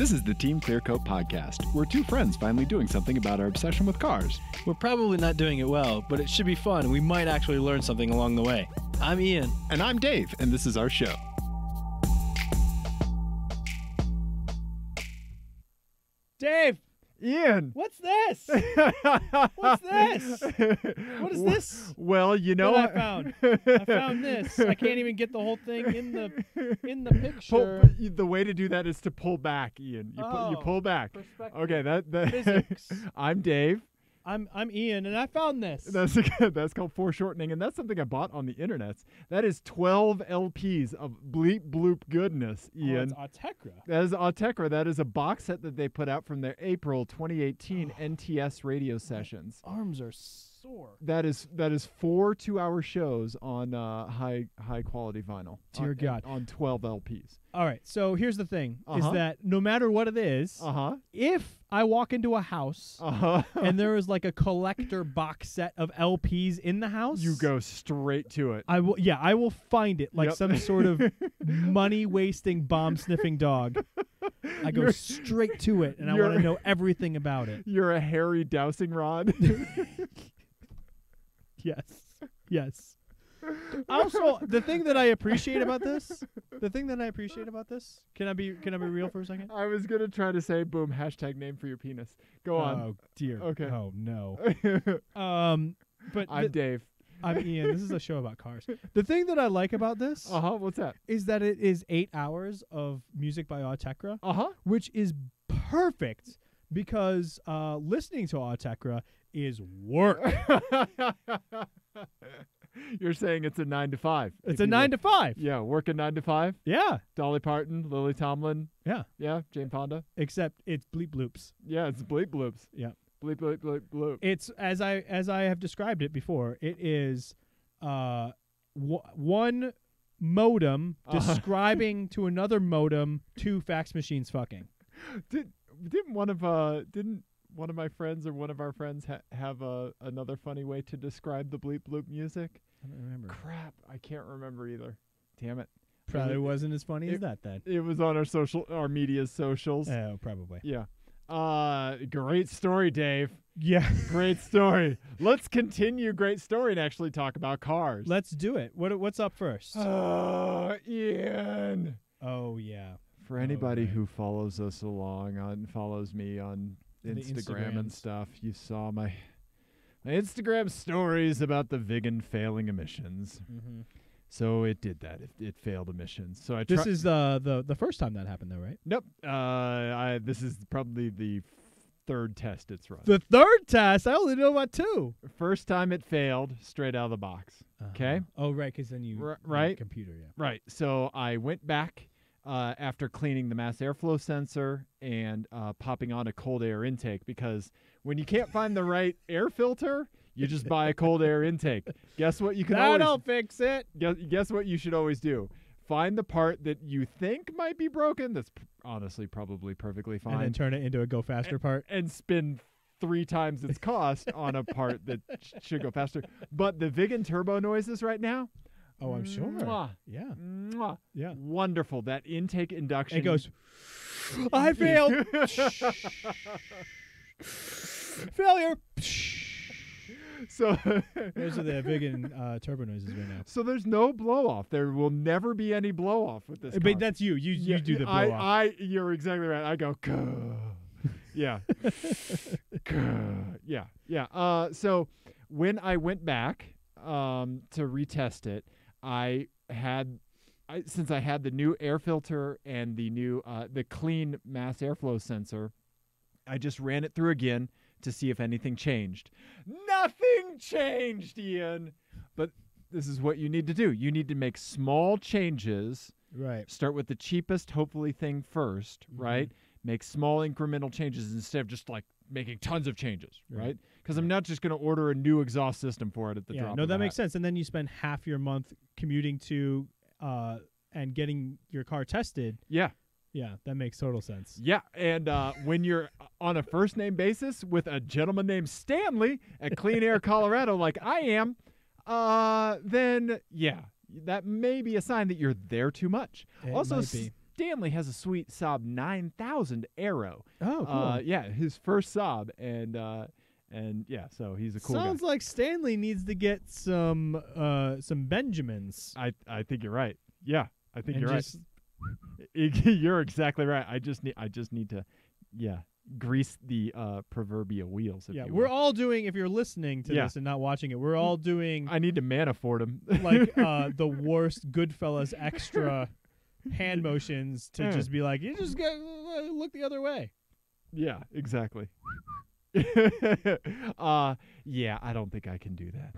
This is the Team Clearcoat podcast. We're two friends finally doing something about our obsession with cars. We're probably not doing it well, but it should be fun, and we might actually learn something along the way. I'm Ian. And I'm Dave, and this is our show. Dave! Ian! What's this? What's this? What is this? Well, you know what I found. I found this. I can't even get the whole thing in the picture. The way to do that is to pull back, Ian. You pull back. Perspective. Okay, that Physics. I'm Dave. I'm Ian, and I found this. That's called foreshortening, and that's something I bought on the internet. That is 12 LPs of bleep bloop goodness, Ian. Oh, it's Autegra. That is Autegra. That is a box set that they put out from their April 2018 NTS radio sessions. Arms are sore. That is 4 2-hour shows on high quality vinyl. Dear God. On 12 LPs. All right, so here's the thing, is that no matter what it is, if I walk into a house and there is like a collector box set of LPs in the house, you go straight to it. I will find it like some sort of money-wasting, bomb-sniffing dog. I go straight to it, and I want to know everything about it. You're a hairy dowsing rod. Yes. Also, the thing that I appreciate about this, can I be real for a second? I was gonna try to say, boom, hashtag name for your penis. Go on. Oh dear. Okay. Oh no. But I'm Dave. I'm Ian. This is a show about cars. The thing that I like about this, What's that? is that it is 8 hours of music by Autegra, which is perfect because listening to Autegra is work. You're saying it's a 9 to 5. It's a 9 to 5. Yeah, working 9 to 5. Yeah. Dolly Parton, Lily Tomlin. Yeah. Yeah, Jane Fonda. Except it's bleep bloops. Yeah, it's bleep bloops. Yeah. Bleep bleep bleep bloop. It's as I have described it before. It is one modem describing to another modem 2 fax machines fucking. Didn't one of my friends or one of our friends have another funny way to describe the bleep bloop music? I don't remember. Crap, I can't remember either. Damn it. Probably wasn't as funny as that then. It was on our media's socials. Oh, probably. Yeah. Great story, Dave. Yeah. Great story. Let's continue great story and actually talk about cars. Let's do it. What's up first? Ian. Oh, yeah. For anybody who follows us along follows me on Instagram and stuff, you saw my Instagram stories about the Viggen failing emissions. Mm-hmm. So it did that. It failed emissions. So this is the first time that happened, though, right? Nope. This is probably the third test it's run. The third test? I only know about 2. First time it failed straight out of the box. Okay. Oh, right, because then you right computer, yeah. Right. So I went back after cleaning the mass airflow sensor and popping on a cold air intake, because when you can't find the right air filter, you just buy a cold air intake. Guess what you can That'll fix it. Guess what you should always do? Find the part that you think might be broken. That's honestly probably perfectly fine. And then turn it into a go faster part. And spend 3 times its cost on a part that should go faster. But the Viggen turbo noises right now. Oh, I'm sure. Mwah. Yeah. Mwah. Yeah. Wonderful. That intake induction. It goes, I failed. Failure. So those are the Viggen turbo noises right now. So there's no blow off. There will never be any blow off with this car. But that's you. You do the blow off. You're exactly right. I go, yeah, yeah. So when I went back to retest it, since I had the new air filter and the new the clean mass airflow sensor, I just ran it through again to see if anything changed. Nothing changed, Ian. But this is what you need to do. You need to make small changes. Right. Start with the cheapest, hopefully, thing first, right? Make small incremental changes instead of just like making tons of changes, right? Because I'm not just going to order a new exhaust system for it at the drop. No, that makes sense. And then you spend half your month commuting to and getting your car tested. Yeah. Yeah, that makes total sense. Yeah, and when you're on a first-name basis with a gentleman named Stanley at Clean Air, Colorado, like I am, then, yeah, that may be a sign that you're there too much. It also, might be. Stanley has a sweet Saab 9000 Aero. Oh, cool. Yeah, his first Saab, and yeah, so he's a cool guy. Sounds like Stanley needs to get some Benjamins. I think you're right. Yeah, I think you're just right. You're exactly right. I just need to, grease the proverbial wheels. If you we're will. all doing. If you're listening to this and not watching it, we're all doing. I need to manifold him. Like the worst Goodfellas extra hand motions to just be like, you just look the other way. Yeah, exactly. Yeah, I don't think I can do that.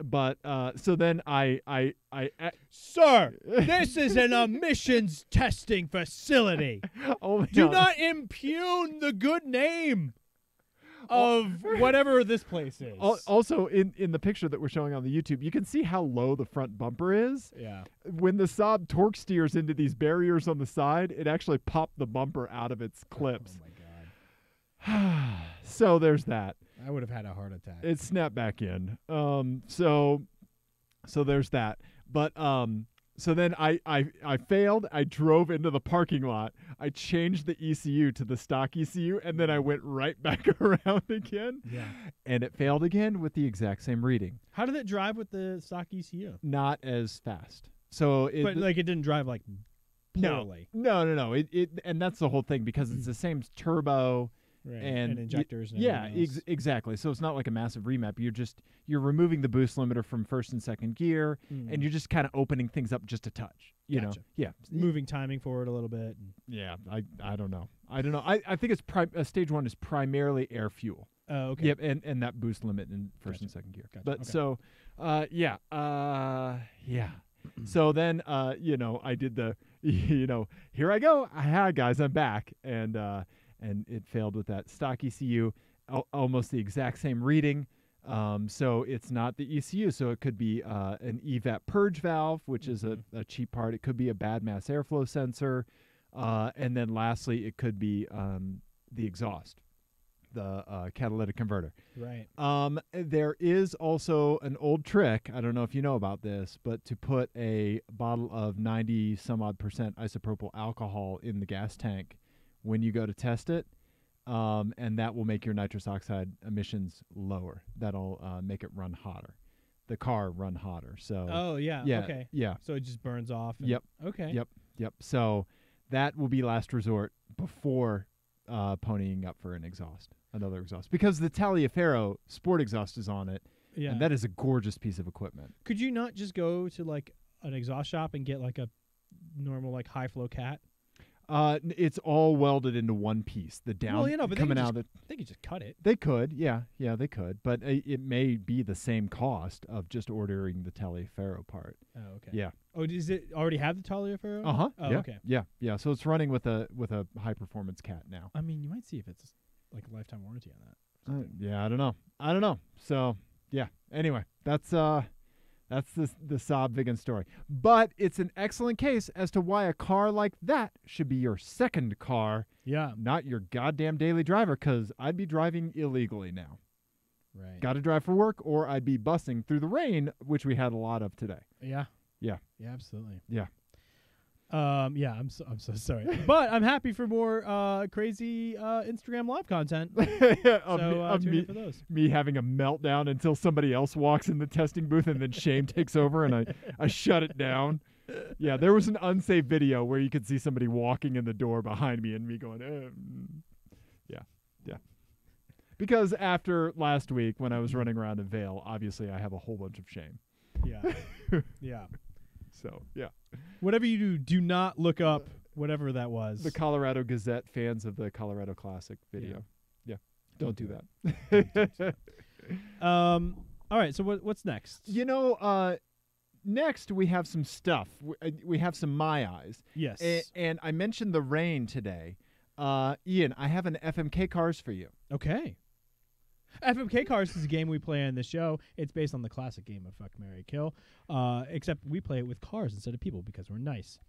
But so then I Sir, this is an emissions testing facility. Do not impugn the good name of whatever this place is. Also, in the picture that we're showing on the YouTube, you can see how low the front bumper is. Yeah. When the Saab torque steers into these barriers on the side, it actually popped the bumper out of its clips. Oh my God. So there's that. I would have had a heart attack. It snapped back in. So there's that. But so then I failed. I drove into the parking lot. I changed the ECU to the stock ECU, and then I went right back around again. Yeah. And it failed again with the exact same reading. How did it drive with the stock ECU? Not as fast. So it didn't drive like poorly. No. It and that's the whole thing, because it's the same turbo. Right. And injectors. And exactly. So it's not like a massive remap. You're removing the boost limiter from first and second gear, and you're just kind of opening things up just a touch. You know, moving timing forward a little bit. Yeah, I don't know. I think it's stage one is primarily air fuel. Oh, okay. Yep, and that boost limit in first and second gear. Gotcha. But okay. So, yeah. So then, I did the, here I go. Hi guys, I'm back, and it failed with that stock ECU, almost the exact same reading. So it's not the ECU. So it could be an evap purge valve, which is a cheap part. It could be a bad mass airflow sensor. And then lastly, it could be the exhaust, the catalytic converter. Right. There is also an old trick. I don't know if you know about this, but to put a bottle of 90 some odd % isopropyl alcohol in the gas tank when you go to test it, and that will make your nitrous oxide emissions lower. That'll make it run hotter, the car run hotter. So okay, so it just burns off. Yep. Okay. Yep. So that will be last resort before ponying up for another exhaust, because the Taliaferro sport exhaust is on it, and that is a gorgeous piece of equipment. Could you not just go to like an exhaust shop and get like a normal like high flow cat? It's all welded into one piece. The down but coming out of it. They could just cut it. They could, yeah, they could. But it may be the same cost of just ordering the Taliaferro part. Oh, okay. Yeah. Oh, does it already have the Taliaferro? Uh huh. Oh, yeah. okay. Yeah. So it's running with a high performance cat now. I mean, you might see if it's like a lifetime warranty on that. Yeah, I don't know. So yeah. Anyway, that's the Saab Viggen story. But it's an excellent case as to why a car like that should be your second car, not your goddamn daily driver, because I'd be driving illegally now. Right. Got to drive for work, or I'd be busing through the rain, which we had a lot of today. Yeah. Yeah. Yeah, absolutely. Yeah. I'm so sorry, but I'm happy for more crazy Instagram live content. So tune in for those. Me having a meltdown until somebody else walks in the testing booth, and then shame takes over, and I shut it down. Yeah, there was an unsafe video where you could see somebody walking in the door behind me, and me going, yeah. Because after last week when I was running around in Vail, obviously I have a whole bunch of shame. Yeah. Yeah. So, yeah. Whatever you do not look up whatever that was. The Colorado Gazette fans of the Colorado Classic video. Yeah. Don't do that. All right, so what's next? Next we have some stuff. We have some My Eyes. Yes. And I mentioned the rain today. Ian, I have an FMK Cars for you. Okay. FMK Cars is a game we play on the show. It's based on the classic game of Fuck, Marry, Kill, except we play it with cars instead of people because we're nice.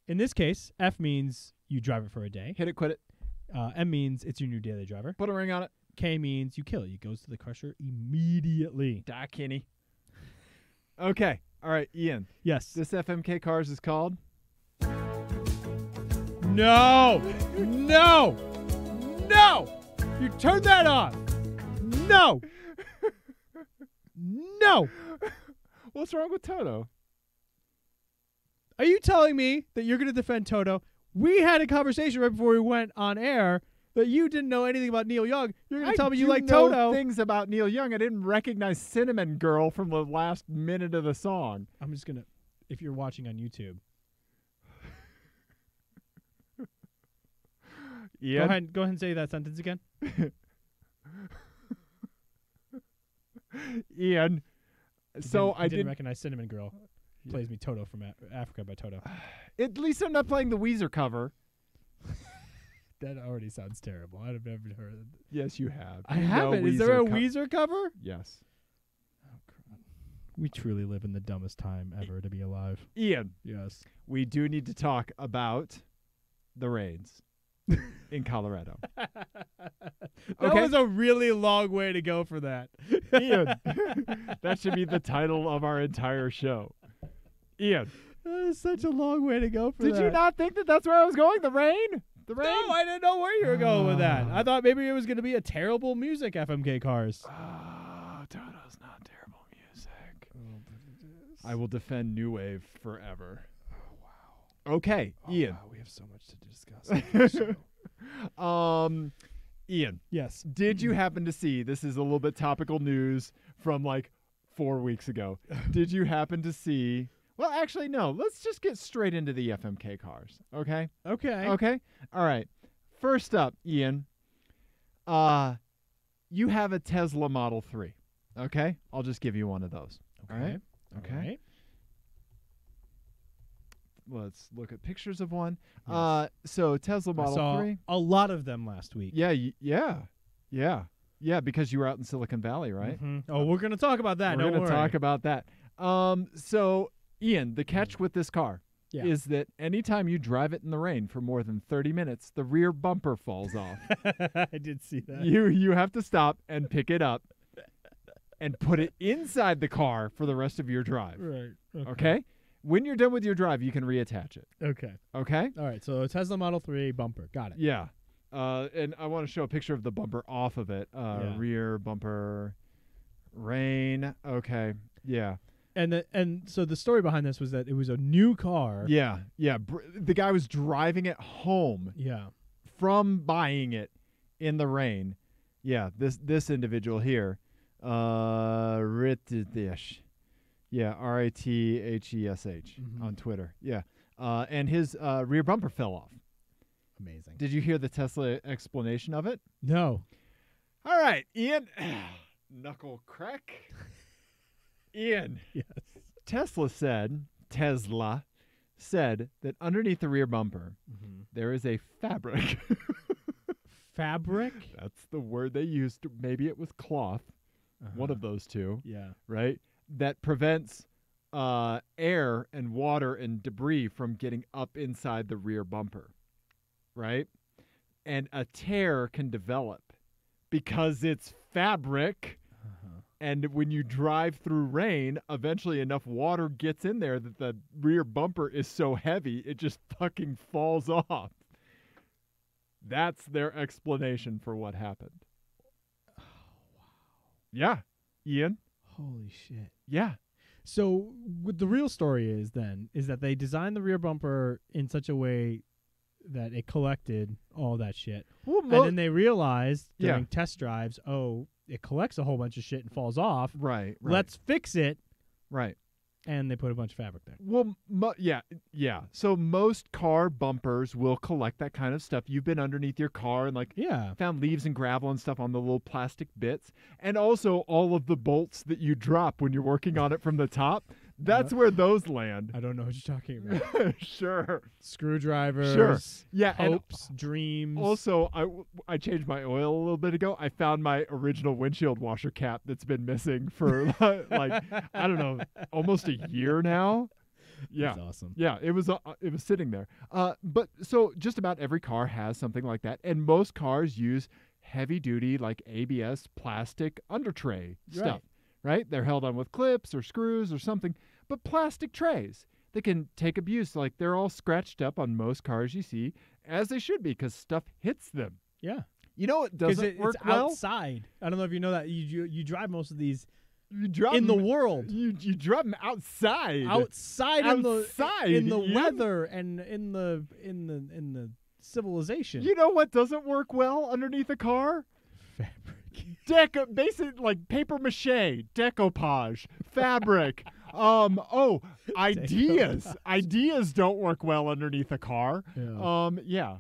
In this case, F means you drive it for a day. Hit it, quit it. M means it's your new daily driver. Put a ring on it. K means you kill it. It goes to the crusher immediately. Da Kenny. Okay. All right, Ian. Yes. This FMK Cars is called No! No! No! You turned that off! No! No! What's wrong with Toto? Are you telling me that you're going to defend Toto? We had a conversation right before we went on air that you didn't know anything about Neil Young. You're going to tell me you like know Toto. Things about Neil Young. I didn't recognize Cinnamon Girl from the last minute of the song. I'm just going to, if you're watching on YouTube. Yeah. Go ahead and say that sentence again. Ian. So I didn't recognize Cinnamon Girl. Plays me Toto from Africa by Toto. At least I'm not playing the Weezer cover. That already sounds terrible. I've never heard of it. Yes, you have. I haven't. Is there a Weezer cover? Yes. Oh, God. We truly live in the dumbest time ever to be alive. Ian. Yes. We do need to talk about the rains in Colorado. That was a really long way to go for that. Ian. That should be the title of our entire show. Ian. That is such a long way to go for that. Did you not think that that's where I was going? The rain? The rain? No, I didn't know where you were going with that. I thought maybe it was going to be a terrible music, FMK Cars. Toto's not terrible music. Oh, but it is. I will defend New Wave forever. Oh, wow. Okay, Ian. Wow, we have so much to discuss. Ian. Yes. Did you happen to see, this is a little bit topical news from like 4 weeks ago. Did you happen to see, well, actually, no. Let's just get straight into the FMK cars, okay? Okay. Okay? All right. First up, Ian, you have a Tesla Model 3, okay? I'll just give you one of those. Okay. All right? Okay. All right. Let's look at pictures of one. Yes. So Tesla Model I saw 3. a lot of them last week. Yeah, yeah, because you were out in Silicon Valley, right? Mm-hmm. Oh, we're going to talk about that. We're going to talk about that. So, Ian, the catch with this car is that anytime you drive it in the rain for more than 30 minutes, the rear bumper falls off. I did see that. You have to stop and pick it up and put it inside the car for the rest of your drive. Right. Okay? When you're done with your drive, you can reattach it. Okay. Okay? All right. So Tesla Model 3 bumper. Got it. Yeah. And I want to show a picture of the bumper off of it. Rear bumper, rain. Okay. Yeah. And so the story behind this was that it was a new car. Yeah. Yeah. The guy was driving it home. Yeah. From buying it in the rain. Yeah. This individual here. Ritesh. Yeah. RITHESH on Twitter. Yeah. And his rear bumper fell off. Amazing. Did you hear the Tesla explanation of it? No. All right, Ian. Knuckle crack. Ian. Yes. Tesla said that underneath the rear bumper, there is a fabric. Fabric? That's the word they used. Maybe it was cloth. One of those two. Yeah. Right? That prevents air and water and debris from getting up inside the rear bumper. Right? And a tear can develop because it's fabric. And when you drive through rain, eventually enough water gets in there that the rear bumper is so heavy, it just fucking falls off. That's their explanation for what happened. Oh, wow. Yeah. Ian? Holy shit. Yeah. So what the real story is that they designed the rear bumper in such a way that it collected all that shit. Well, and then they realized during test drives, it collects a whole bunch of shit and falls off. Right. Let's fix it. Right. And they put a bunch of fabric there. Well, yeah. So most car bumpers will collect that kind of stuff. You've been underneath your car and found leaves and gravel and stuff on the little plastic bits. And also all of the bolts that you drop when you're working on it from the top. That's where those land. I don't know what you're talking about. Sure. Screwdrivers. Sure. Yeah. Hopes, dreams. Also, I changed my oil a little bit ago. I found my original windshield washer cap that's been missing for I don't know, almost a year now. Yeah. That's awesome. Yeah, it was sitting there. But so just about every car has something like that, and most cars use heavy duty like ABS plastic under tray stuff. Right? They're held on with clips or screws or something, but plastic trays. They can take abuse. Like they're all scratched up on most cars you see, as they should be, because stuff hits them. Yeah. You know what doesn't work it's well? outside. I don't know if you know that. You drive most of these You drop in the them- world. You drop them outside. Outside in the Ian. weather and in the civilization. You know what doesn't work well underneath a car? Fabric. Basic like paper mache, decoupage, fabric. Ideas. Decoupage. Ideas don't work well underneath a car. Yeah. Yeah.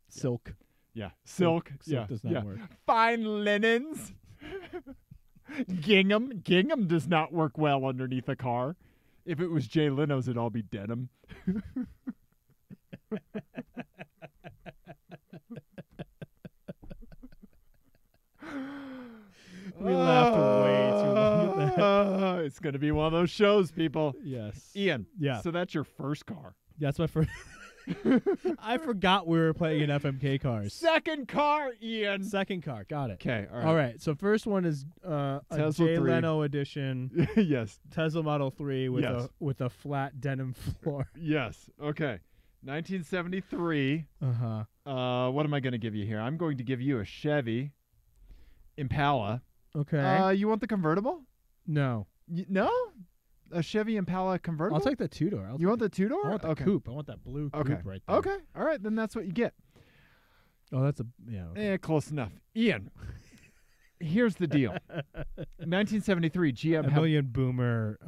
Silk. Yeah. Silk. Silk does not work. Fine linens. Gingham. Gingham does not work well underneath a car. If it was Jay Leno's, it'd all be denim. We laughed way too long at that. It's going to be one of those shows, people. Yes. Ian. Yeah. So that's your first car. That's my first. I forgot we were playing in FMK cars. Second car, Ian. Second car. Got it. Okay. All right. So first one is a Tesla Jay 3. Leno edition Yes. Tesla Model 3 Yes. with a flat denim floor. Yes. Okay. 1973. Uh-huh. What am I going to give you here? I'm going to give you a Chevy Impala. Okay. You want the convertible? No. No? A Chevy Impala convertible? I'll take the two-door. You want the two-door? I want the Okay. coupe. I want that blue coupe Okay. right there. Okay. All right. Then that's what you get. Oh, that's a yeah. Okay. Close enough. Ian, here's the deal. 1973, GM A had million boomer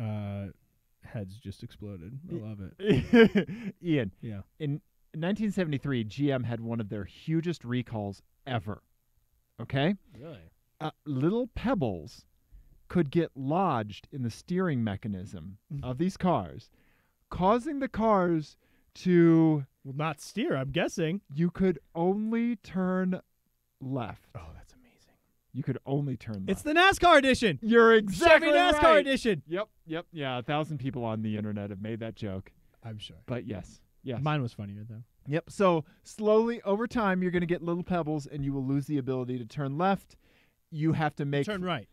heads just exploded. I love it. Ian, Yeah. in 1973, GM had one of their hugest recalls ever. Okay? Really? Little pebbles could get lodged in the steering mechanism of these cars, causing the cars to... Well, not steer, I'm guessing. You could only turn left. Oh, that's amazing. You could only turn left. It's the NASCAR edition. You're exactly Chevy NASCAR right. edition. Yep. Yeah, 1,000 people on the internet have made that joke. I'm sure. But yes. Mine was funnier, though. Yep. So slowly over time, you're going to get little pebbles, and you will lose the ability to turn left. You have to make Turn right.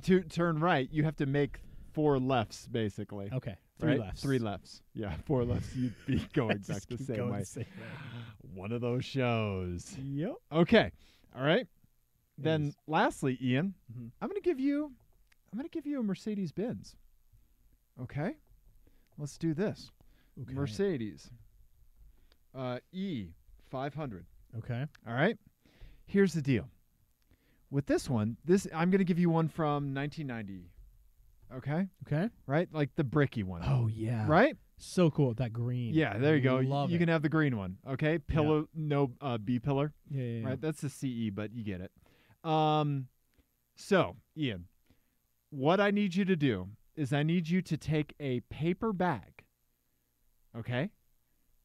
To turn right. You have to make 4 lefts, basically. Okay. 3 right? lefts. 3 lefts. Yeah, 4 lefts. You'd be going back Just the keep same going way. the same way. One of those shows. Yep. Okay. All right. It Then is. lastly, Ian, Mhm. I'm going to give you a Mercedes Benz. Okay? Let's do this. Okay. Mercedes E500. Okay. All right? Here's the deal. With this one, I'm going to give you one from 1990. Okay? Okay. Right? Like the bricky one. Oh, yeah. Right? So cool. That green. Yeah, there you go. Love you it. can have the green one. Okay? Pillar, no B pillar. Yeah. Right? That's the CE, but you get it. So, Ian, what I need you to do is I need you to take a paper bag, okay,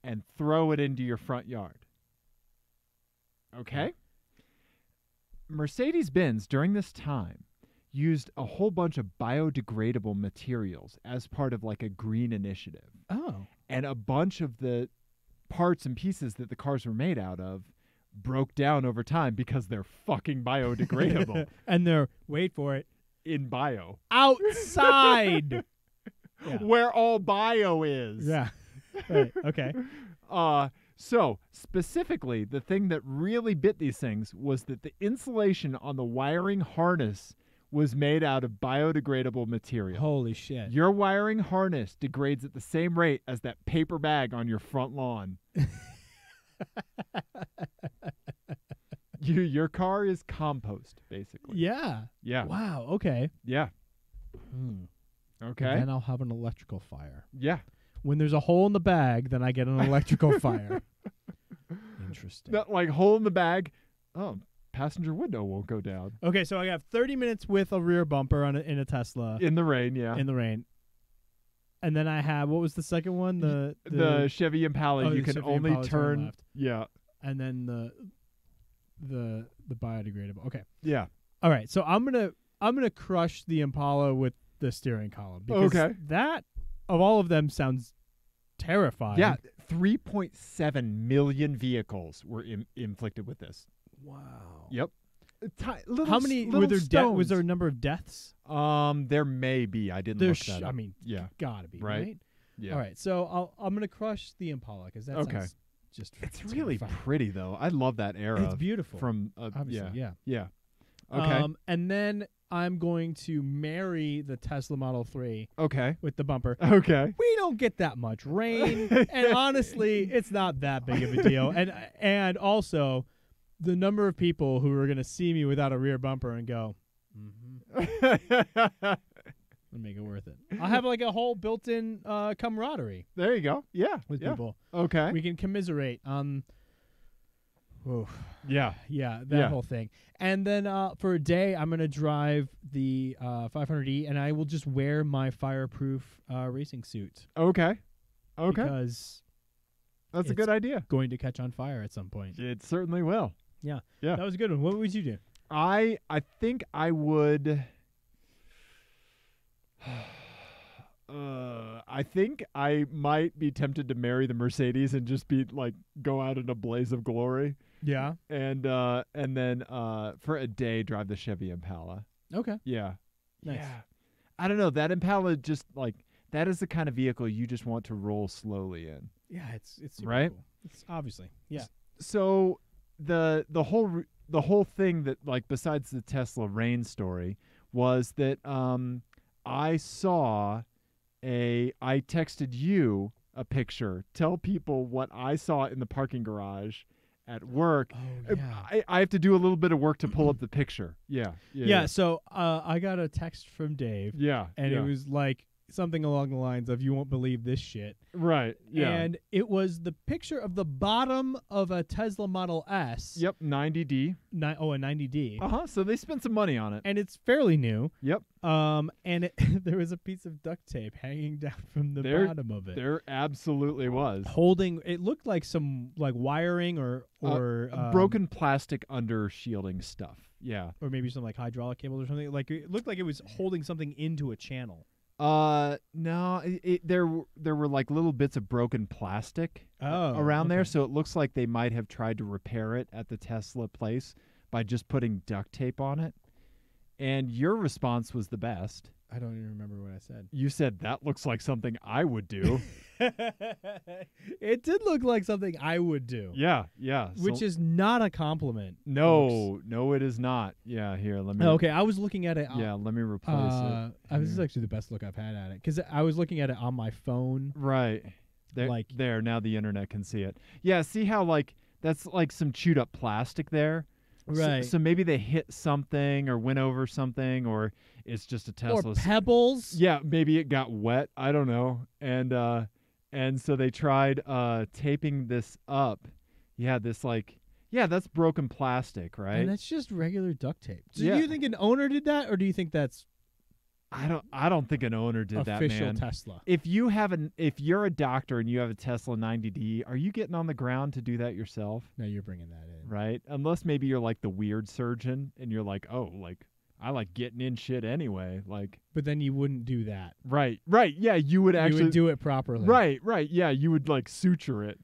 and throw it into your front yard. Okay? Mercedes-Benz, during this time, used a whole bunch of biodegradable materials as part of like a green initiative. Oh. And a bunch of the parts and pieces that the cars were made out of broke down over time because they're fucking biodegradable And they're, wait for it, in bio. outside. Yeah. Where all bio is. Yeah. Right. Okay. So specifically, the thing that really bit these things was that the insulation on the wiring harness was made out of biodegradable material. Holy shit. Your wiring harness degrades at the same rate as that paper bag on your front lawn. Your car is compost, basically. Yeah. Yeah. Wow. Okay. Yeah. Okay. Then I'll have an electrical fire. Yeah. When there's a hole in the bag, then I get an electrical fire. Interesting. That like hole in the bag. Oh, passenger window won't go down. Okay, so I have 30 minutes with a rear bumper in a Tesla In the rain, yeah. in the rain. And then I have, what was the second one? The Chevy Impala, Oh, you the can Chevy only Impala turn turn. left. Yeah. and then the biodegradable. Okay. Yeah. All right. So I'm gonna crush the Impala with the steering column. Because Okay. that of all of them sounds terrifying. Yeah. 3.7 million vehicles were inflicted with this. Wow. Yep. How many were there? Was there a number of deaths? There may be. I didn't look that up. I mean, yeah. gotta be Right. right. Yeah. All right. So I'm gonna crush the Impala because that Okay. sounds just It's gonna really be fun. pretty though. I love that era. It's beautiful. From Obviously, yeah. yeah. Okay. And then I'm going to marry the Tesla Model 3 Okay. with the bumper. Okay. We don't get that much rain, and honestly, it's not that big of a deal. And also, the number of people who are going to see me without a rear bumper and go, it'll make it worth it. I'll have like a whole built-in camaraderie There you go. Yeah. with yeah. people. Okay. We can commiserate on. Yeah. Yeah, that Yeah. whole thing. And then for a day, I'm going to drive the 500E, and I will just wear my fireproof racing suit. Okay. Okay. Because That's a it's good idea. going to catch on fire at some point. It certainly will. Yeah. Yeah. That was a good one. What would you do? I think I would. I think I might be tempted to marry the Mercedes and just be like go out in a blaze of glory, Yeah. and then for a day drive the Chevy Impala. Okay. Yeah. Nice. Yeah. I don't know. That Impala just like that is the kind of vehicle you just want to roll slowly in. Yeah, it's super Right? cool. It's obviously. Yeah. So the whole thing that like besides the Tesla rain story was that I texted you a picture. Tell people what I saw in the parking garage at work. Oh, yeah. I have to do a little bit of work to pull up the picture. Yeah. Yeah, so I got a text from Dave, Yeah. and yeah. it was like something along the lines of, "You won't believe this shit." right. Yeah. And it was the picture of the bottom of a Tesla Model S. Yep. 90D. A 90D. So they spent some money on it. And it's fairly new. Yep. And there was a piece of duct tape hanging down from the bottom of it. There absolutely was. Holding, it looked like some like wiring or broken plastic under shielding stuff. Yeah. or maybe some like hydraulic cables or something. Like it looked like it was holding something into a channel. No, there were like little bits of broken plastic around there, okay. so it looks like they might have tried to repair it at the Tesla place by just putting duct tape on it. And your response was the best. I don't even remember what I said. You said that looks like something I would do. It did look like something I would do. Yeah. Which is not a compliment. no, it is not. Yeah, here, let me. Oh, okay, I was looking at it. Yeah, let me replace it. This is actually the best look I've had at it because I was looking at it on my phone. Right. There, Like- there. Now the internet can see it. Yeah. See how like that's like some chewed up plastic there. Right. So maybe they hit something or went over something, or it's just a Tesla. Or pebbles. Yeah, maybe it got wet. I don't know. And so they tried taping this up. Yeah, this like that's broken plastic, right? And that's just regular duct tape. So Yeah. do you think an owner did that, or do you think that's I don't think an owner did that, official man. Tesla? If you're a doctor and you have a Tesla 90D, are you getting on the ground to do that yourself? No, you're bringing that in. Right? Unless maybe you're like the weird surgeon and you're like, oh, like I like getting in shit anyway. Like, But then you wouldn't do that. right. Yeah, you would actually you would do it properly. Right. Yeah, you would like suture it.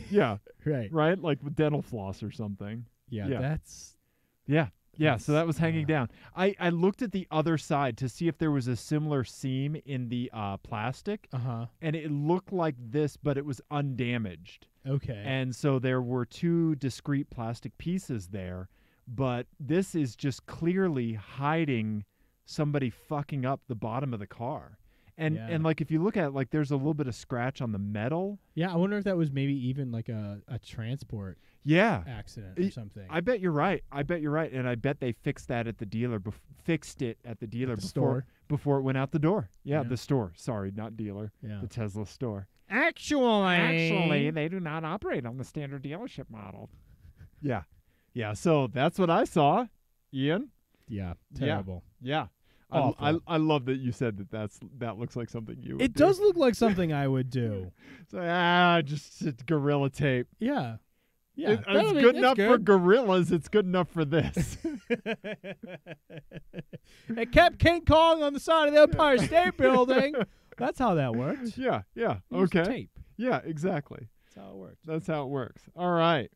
Yeah, Right. right? Like with dental floss or something. Yeah, Yeah. that's Yeah, so that was hanging yeah. down. I looked at the other side to see if there was a similar seam in the plastic, and it looked like this, but it was undamaged. Okay. And so there were two discrete plastic pieces there, but this is just clearly hiding somebody fucking up the bottom of the car. And Yeah. and like if you look at it, like there's a little bit of scratch on the metal. Yeah, I wonder if that was maybe even like a transport Yeah. accident or something. I bet you're right. And I bet they fixed that at the dealer. Fixed it at the dealer before it went out the door. Yeah, Yeah. the store. Sorry, not dealer. Yeah. The Tesla store. Actually, they do not operate on the standard dealership model. Yeah. So that's what I saw, Ian. Yeah, terrible. Yeah. Awful. I love that you said that looks like something you would It do. does look like something I would do. So, just it's gorilla tape. Yeah. Yeah. It's good enough for gorillas. It's good enough for this. It kept King Kong on the side of the Empire State Building. That's how that worked. Yeah. Use Okay. Tape. Yeah, exactly. That's how it worked. That's how it works. All right.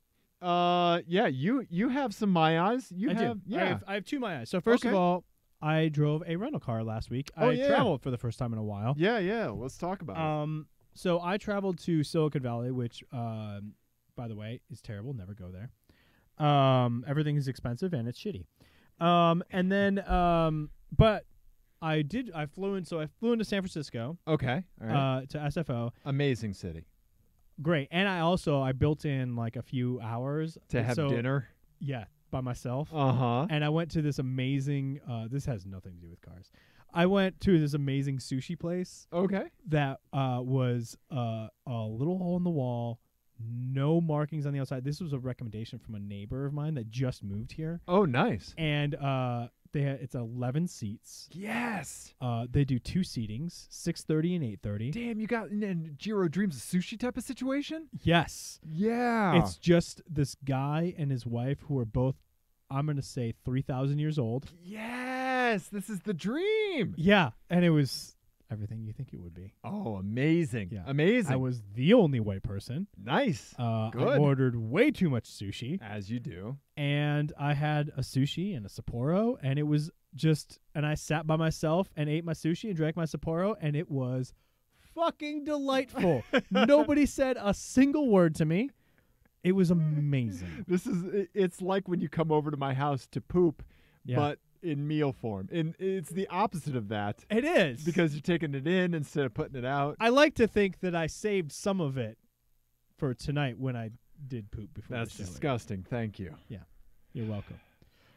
Yeah, you have some my eyes. I have do. yeah. I have two my eyes. So first of Okay. all, I drove a rental car last week. Oh, I yeah. traveled for the first time in a while. Yeah. Let's talk about it. So I traveled to Silicon Valley, which by by the way, is terrible. Never go there. Everything is expensive and it's shitty. And then, but I flew into San Francisco. Okay. All right. To SFO. Amazing city. Great. And I built in like a few hours To have dinner. Yeah, by myself. Uh-huh. And I went to this amazing, this has nothing to do with cars. I went to this amazing sushi place. Okay. That was a little hole in the wall, no markings on the outside. This was a recommendation from a neighbor of mine that just moved here. Oh, nice. And it's 11 seats. Yes. They do 2 seatings, 6:30 and 8:30. Damn, you got in Jiro Dreams a sushi type of situation? Yes. Yeah. It's just this guy and his wife who are both, I'm going to say, 3,000 years old. Yes, this is the dream. Yeah, and it was everything you think it would be. Oh, amazing. Yeah. Amazing. I was the only white person. Nice. I Good. ordered way too much sushi. As you do. And I had a sushi and a Sapporo, and it was and I sat by myself and ate my sushi and drank my Sapporo, and it was fucking delightful. Nobody said a single word to me. It was amazing. It's like when you come over to my house to poop, Yeah. but in meal form. And it's the opposite of that. It is. Because you're taking it in instead of putting it out. I like to think that I saved some of it for tonight when I did poop before That's the show. disgusting. Thank you. You're welcome.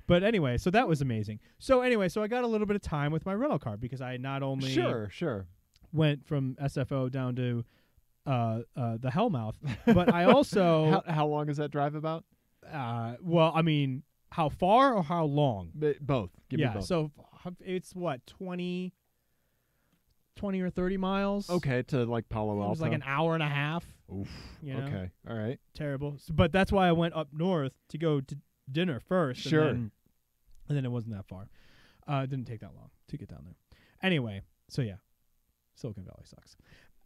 But anyway, so that was amazing. So anyway, I got a little bit of time with my rental car because I not only Sure. went from SFO down to the Hellmouth, but I also How long is that drive about? well, I mean, how far or how long? Both. Give me both. So it's what, 20 or 30 miles? Okay, to like Palo Alto. It was like an hour and a half. Oof. You know? Okay. All right. Terrible. But that's why I went up north to go to dinner first. Sure. And then it wasn't that far. It didn't take that long to get down there. Anyway, so yeah, Silicon Valley sucks.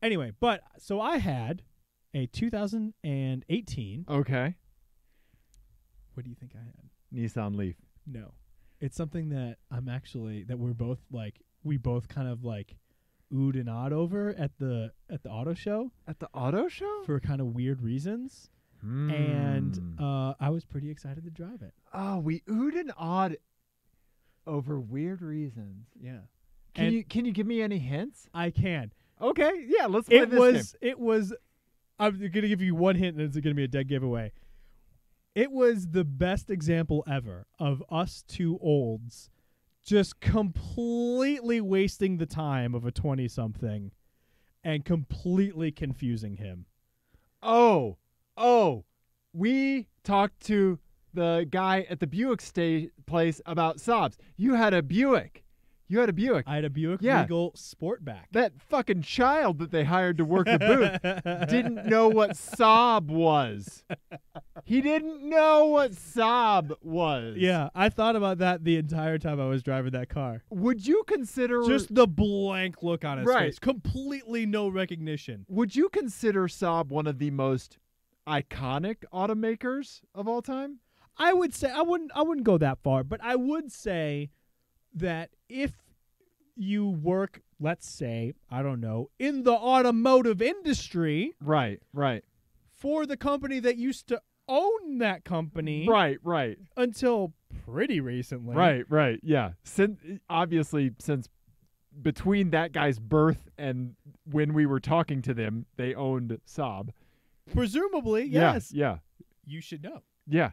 Anyway, but so I had a 2018. Okay. What do you think I had? Nissan Leaf. No. It's something that we're both like, we both kind of like oohed and awed over at the auto show. At the auto show? For kind of weird reasons. And I was pretty excited to drive it. Oh, we oohed and awed over weird reasons. Yeah. Can you give me any hints? I can. Okay, yeah, let's play this game. It was, I'm going to give you one hint and it's going to be a dead giveaway. It was the best example ever of us two olds just completely wasting the time of a 20-something and completely confusing him. Oh, we talked to the guy at the Buick place about Saabs. You had a Buick. I had a Buick Yeah. Regal Sportback. That fucking child that they hired to work the booth didn't know what Saab was. He didn't know what Saab was. Yeah, I thought about that the entire time I was driving that car. Would you consider Just the blank look on his Right. face. Completely no recognition. Would you consider Saab one of the most iconic automakers of all time? I would say I wouldn't go that far, but I would say that if you work, let's say, I don't know, in the automotive industry, Right. for the company that used to own that company, Right. until pretty recently, Right. Yeah. Since between that guy's birth and when we were talking to them, they owned Saab. Presumably, yes. Yeah. You should know. Yeah.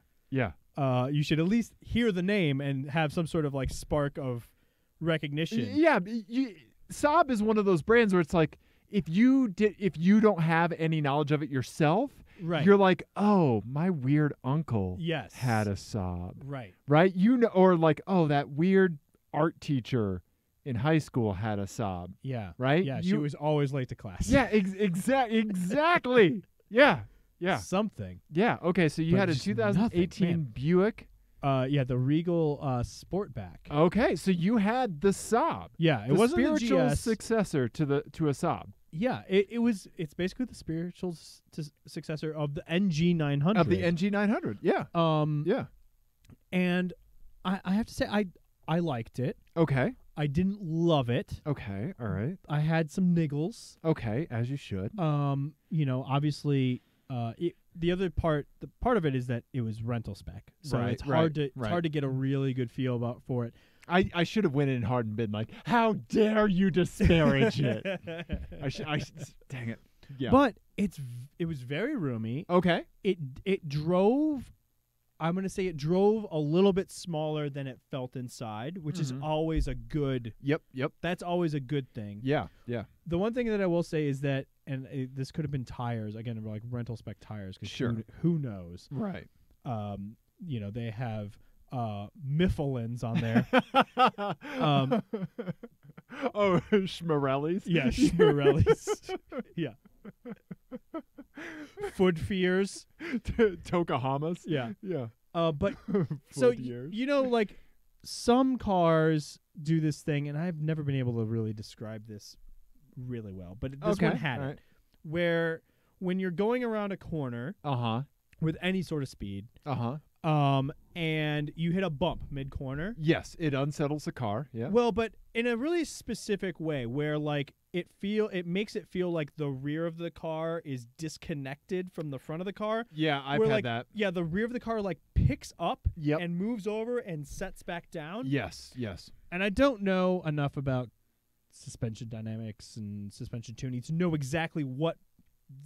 You should at least hear the name and have some sort of like spark of recognition. Yeah. Saab is one of those brands where it's like if you don't have any knowledge of it yourself, Right. you're like, oh, my weird uncle Yes. had a Saab. Right. You know, or like, oh, that weird art teacher in high school had a Saab. Yeah. Right? Yeah. She was always late to class. Yeah, exactly. Yeah. Something. Yeah. Okay, so you But had a just 2018 nothing, man. Buick. Yeah, the Regal Sportback. Okay, so you had the Saab. Yeah, it the wasn't spiritual the GS. successor to a Saab. Yeah, it's basically the spiritual successor of the NG900. Of the NG900. Yeah. Yeah. And I have to say I liked it. Okay. I didn't love it. Okay. All right. I had some niggles. Okay, as you should. Obviously the other part, the part of it is that it was rental spec, so Right, it's hard right, to get a really good feel for it. I should have went in hard and been like, how dare you disparage it? Dang it. Yeah. But it was very roomy. Okay. It drove. I'm gonna say it drove a little bit smaller than it felt inside, which is always a good. Yep. That's always a good thing. Yeah. The one thing that I will say is that, and this could have been tires again, like rental spec tires, because Sure. who knows? Right. They have Mifflins on there. Oh, Schmarelli's? Yeah, Schmarelli's. Yeah. Foot fears. Tokahamas? Yeah. Yeah. But so Foot years. like some cars do this thing, and I've never been able to really describe this really well, but this one had it, where when you're going around a corner with any sort of speed, and you hit a bump mid-corner. Yes, it unsettles the car. Yeah. Well, but in a really specific way, where like it makes it feel like the rear of the car is disconnected from the front of the car. Yeah, I've where, had like, that. Yeah, the rear of the car like picks up Yep. and moves over and sets back down. Yes. And I don't know enough about suspension dynamics and suspension tuning to know exactly what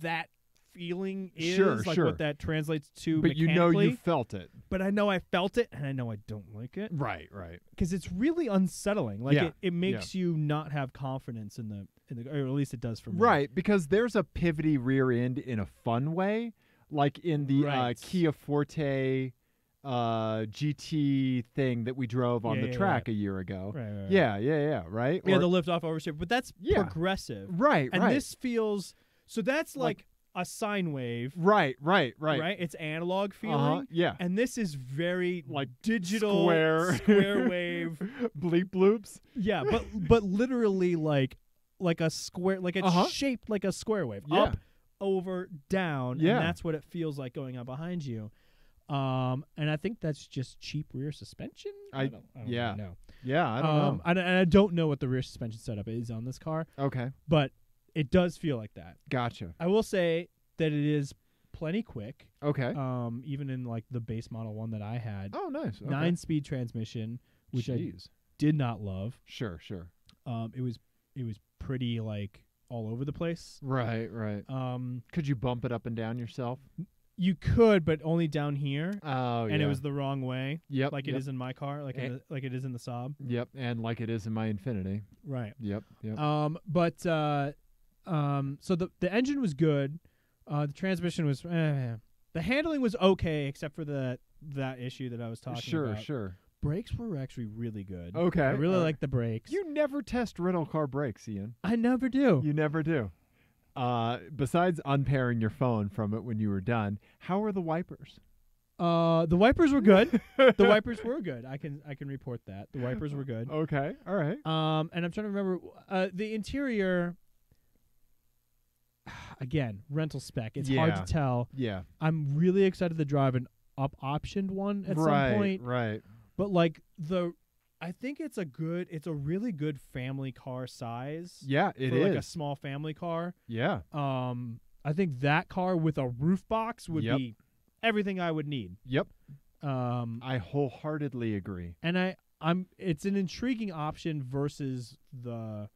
that feeling is, Sure. what that translates to But mechanically. you felt it. But I know I felt it, and I know I don't like it. Right. Because it's really unsettling. Like Yeah, it makes you not have confidence in the, or at least it does for me. Right, because there's a pivoty rear end in a fun way, like in the Kia Forte GT thing that we drove on the track a year ago. Right. Yeah, right? Yeah, Or- the lift off overshift, but that's progressive. Right, And this feels, so that's like a sine wave. Right. It's analog feeling. Yeah. And this is very Like digital square wave. Bleep bloops. Yeah, but literally like a square, like it's shaped like a square wave. Yeah. Up, over, down. Yeah. And that's what it feels like going on behind you. And I think that's just cheap rear suspension. I don't really know. Yeah, I don't know. And I don't know what the rear suspension setup is on this car, Okay. but it does feel like that. Gotcha. I will say that it is plenty quick. Okay. Even in like the base model one that I had. Oh, nice. Okay. 9-speed transmission, which Jeez. I did not love. Sure. It was pretty like all over the place. Right. Could you bump it up and down yourself? You could, but only down here. Oh, yeah. And it was the wrong way. Yep. Like it is in my car, like it is in the Saab. Yep, and like it is in my Infinity. Right. Yep. So the engine was good. The transmission was the handling was okay, except for that issue that I was talking about. Sure. Brakes were actually really good. Okay. I really like the brakes. You never test rental car brakes, Ian. I never do. You never do. Besides unpairing your phone from it when you were done, how are the wipers? The wipers were good. The wipers were good. I can report that. The wipers were good. Okay. All right. And I'm trying to remember the interior. Again, rental spec. It's hard to tell. Yeah. I'm really excited to drive an optioned one at some point. Right. But like I think it's a really good family car size. Yeah, it for is. like a small family car. Yeah. I think that car with a roof box would be everything I would need. Yep. I wholeheartedly agree. And it's an intriguing option versus the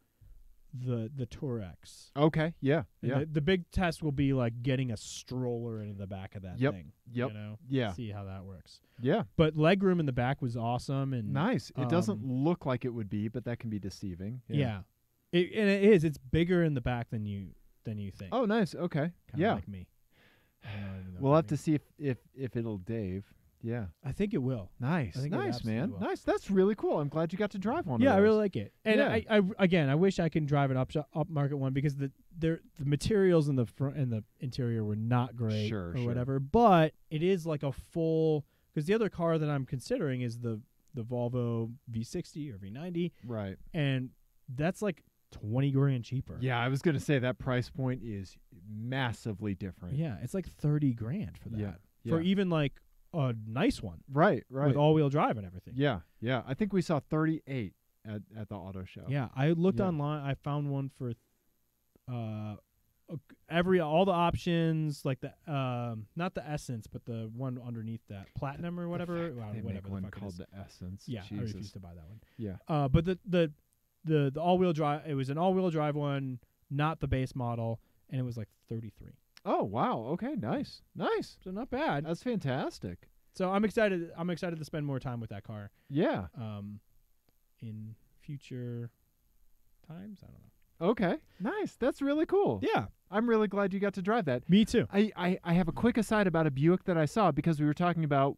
Tourex. Okay. Yeah. And the big test will be like getting a stroller into the back of that thing. Yep. You know? Yeah. See how that works. Yeah. But legroom in the back was awesome and nice. It doesn't look like it would be, but that can be deceiving. Yeah. And it is. It's bigger in the back than you think. Oh, nice. Okay. Kinda like me. We'll have to see if it'll Dave. Yeah. I think it will. Nice. I think it Nice, absolutely man. will. Nice. That's really cool. I'm glad you got to drive one of Yeah, those. I really like it. And Yeah. I wish I can drive an upmarket one because the materials in the front and the interior were not great Sure. whatever. But it is like a full, because the other car that I'm considering is the Volvo V60 or V90. Right. And that's like $20,000 cheaper. Yeah, I was going to say that price point is massively different. Yeah, it's like $30,000 for that. Yeah. For even like a nice one. Right. With all-wheel drive and everything. Yeah. I think we saw 38 at the auto show. Yeah, I looked online. I found one for all the options, like the not the Essence, but the one underneath that, Platinum or whatever. They whatever make the one fuck it called is. the Essence. Yeah, Jesus. I refuse to buy that one. Yeah. But the all-wheel drive, it was an all-wheel drive one, not the base model, and it was like 33. Oh wow. Okay. Nice. Nice. So not bad. That's fantastic. So I'm excited. I'm excited to spend more time with that car. Yeah. In future times, I don't know. Okay. Nice. That's really cool. Yeah, I'm really glad you got to drive that. me too. I have a quick aside about a Buick that I saw because we were talking about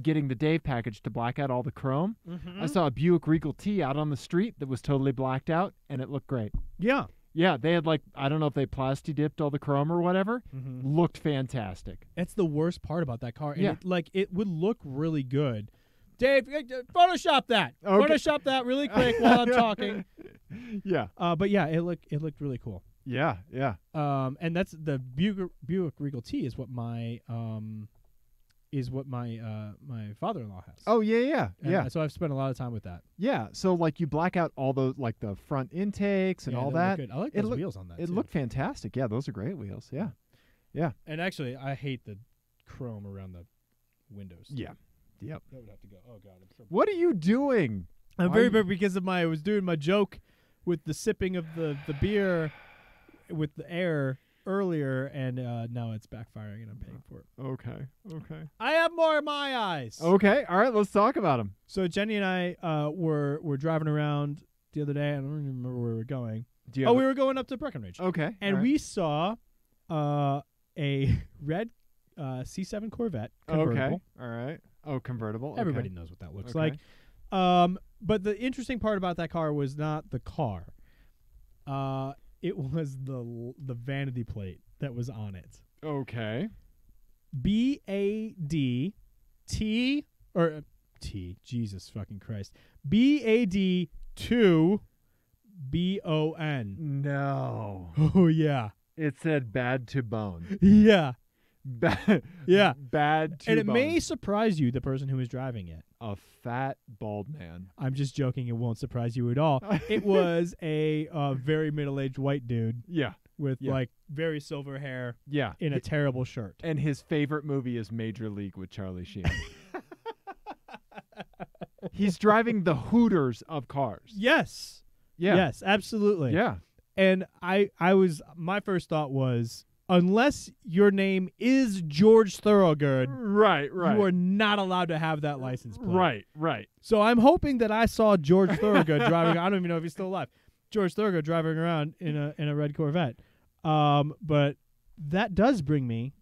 getting the Dave package to black out all the chrome. Mm-hmm. I saw a Buick Regal T out on the street that was totally blacked out, and it looked great. Yeah. Yeah, they had I don't know if they plasti dipped all the chrome or whatever. Mm-hmm. Looked fantastic. That's the worst part about that car. And Yeah. it would look really good. Dave, Photoshop that. Okay. Photoshop that really quick while I'm talking. Yeah. But yeah, it looked really cool. Yeah. Yeah. And that's the Buick Regal T is what my my father-in-law has. Oh yeah. And Yeah. so I've spent a lot of time with that. Yeah. So you black out all those the front intakes and Yeah, all they look that. good. I like It those look- wheels on that. It too. looked fantastic. Yeah, those are great wheels. Yeah. Yeah. And actually, I hate the chrome around the windows. Yeah. Yep. That would have to go. Oh god, I'm so. What are you doing? I'm Why very you- bad because of I was doing my joke with the sipping of the beer with the air earlier, and now it's backfiring, and I'm paying for it. Okay. Okay. I have more in my eyes. Okay. All right. Let's talk about them. So Jenny and I were driving around the other day. I don't even remember where we were going. Do you Oh, have we were going up to Breckenridge, Okay. and all right. we saw a red C7 Corvette convertible. Okay. All right. Oh, convertible. Okay. Everybody knows what that looks Okay. like. But the interesting part about that car was not the car. It was the vanity plate that was on it. Okay. BAD T or T. Jesus fucking Christ. BAD 2 BON. No. Oh yeah. It said bad to bone. Yeah. Bad. Yeah. Bad to And it bone. may surprise you, the person who is driving it. A fat bald man. I'm just joking. It won't surprise you at all. It was a very middle-aged white dude Yeah. with Yeah. like very silver hair Yeah. in a terrible shirt. And his favorite movie is Major League with Charlie Sheen. He's driving the Hooters of cars. Yes. Yeah. Yes, absolutely. Yeah. And my first thought was, unless your name is George Thorogood, Right. Right. you are not allowed to have that license plate. Right. Right. So I'm hoping that I saw George Thorogood driving. I don't even know if he's still alive. George Thorogood driving around in a red Corvette. But that does bring me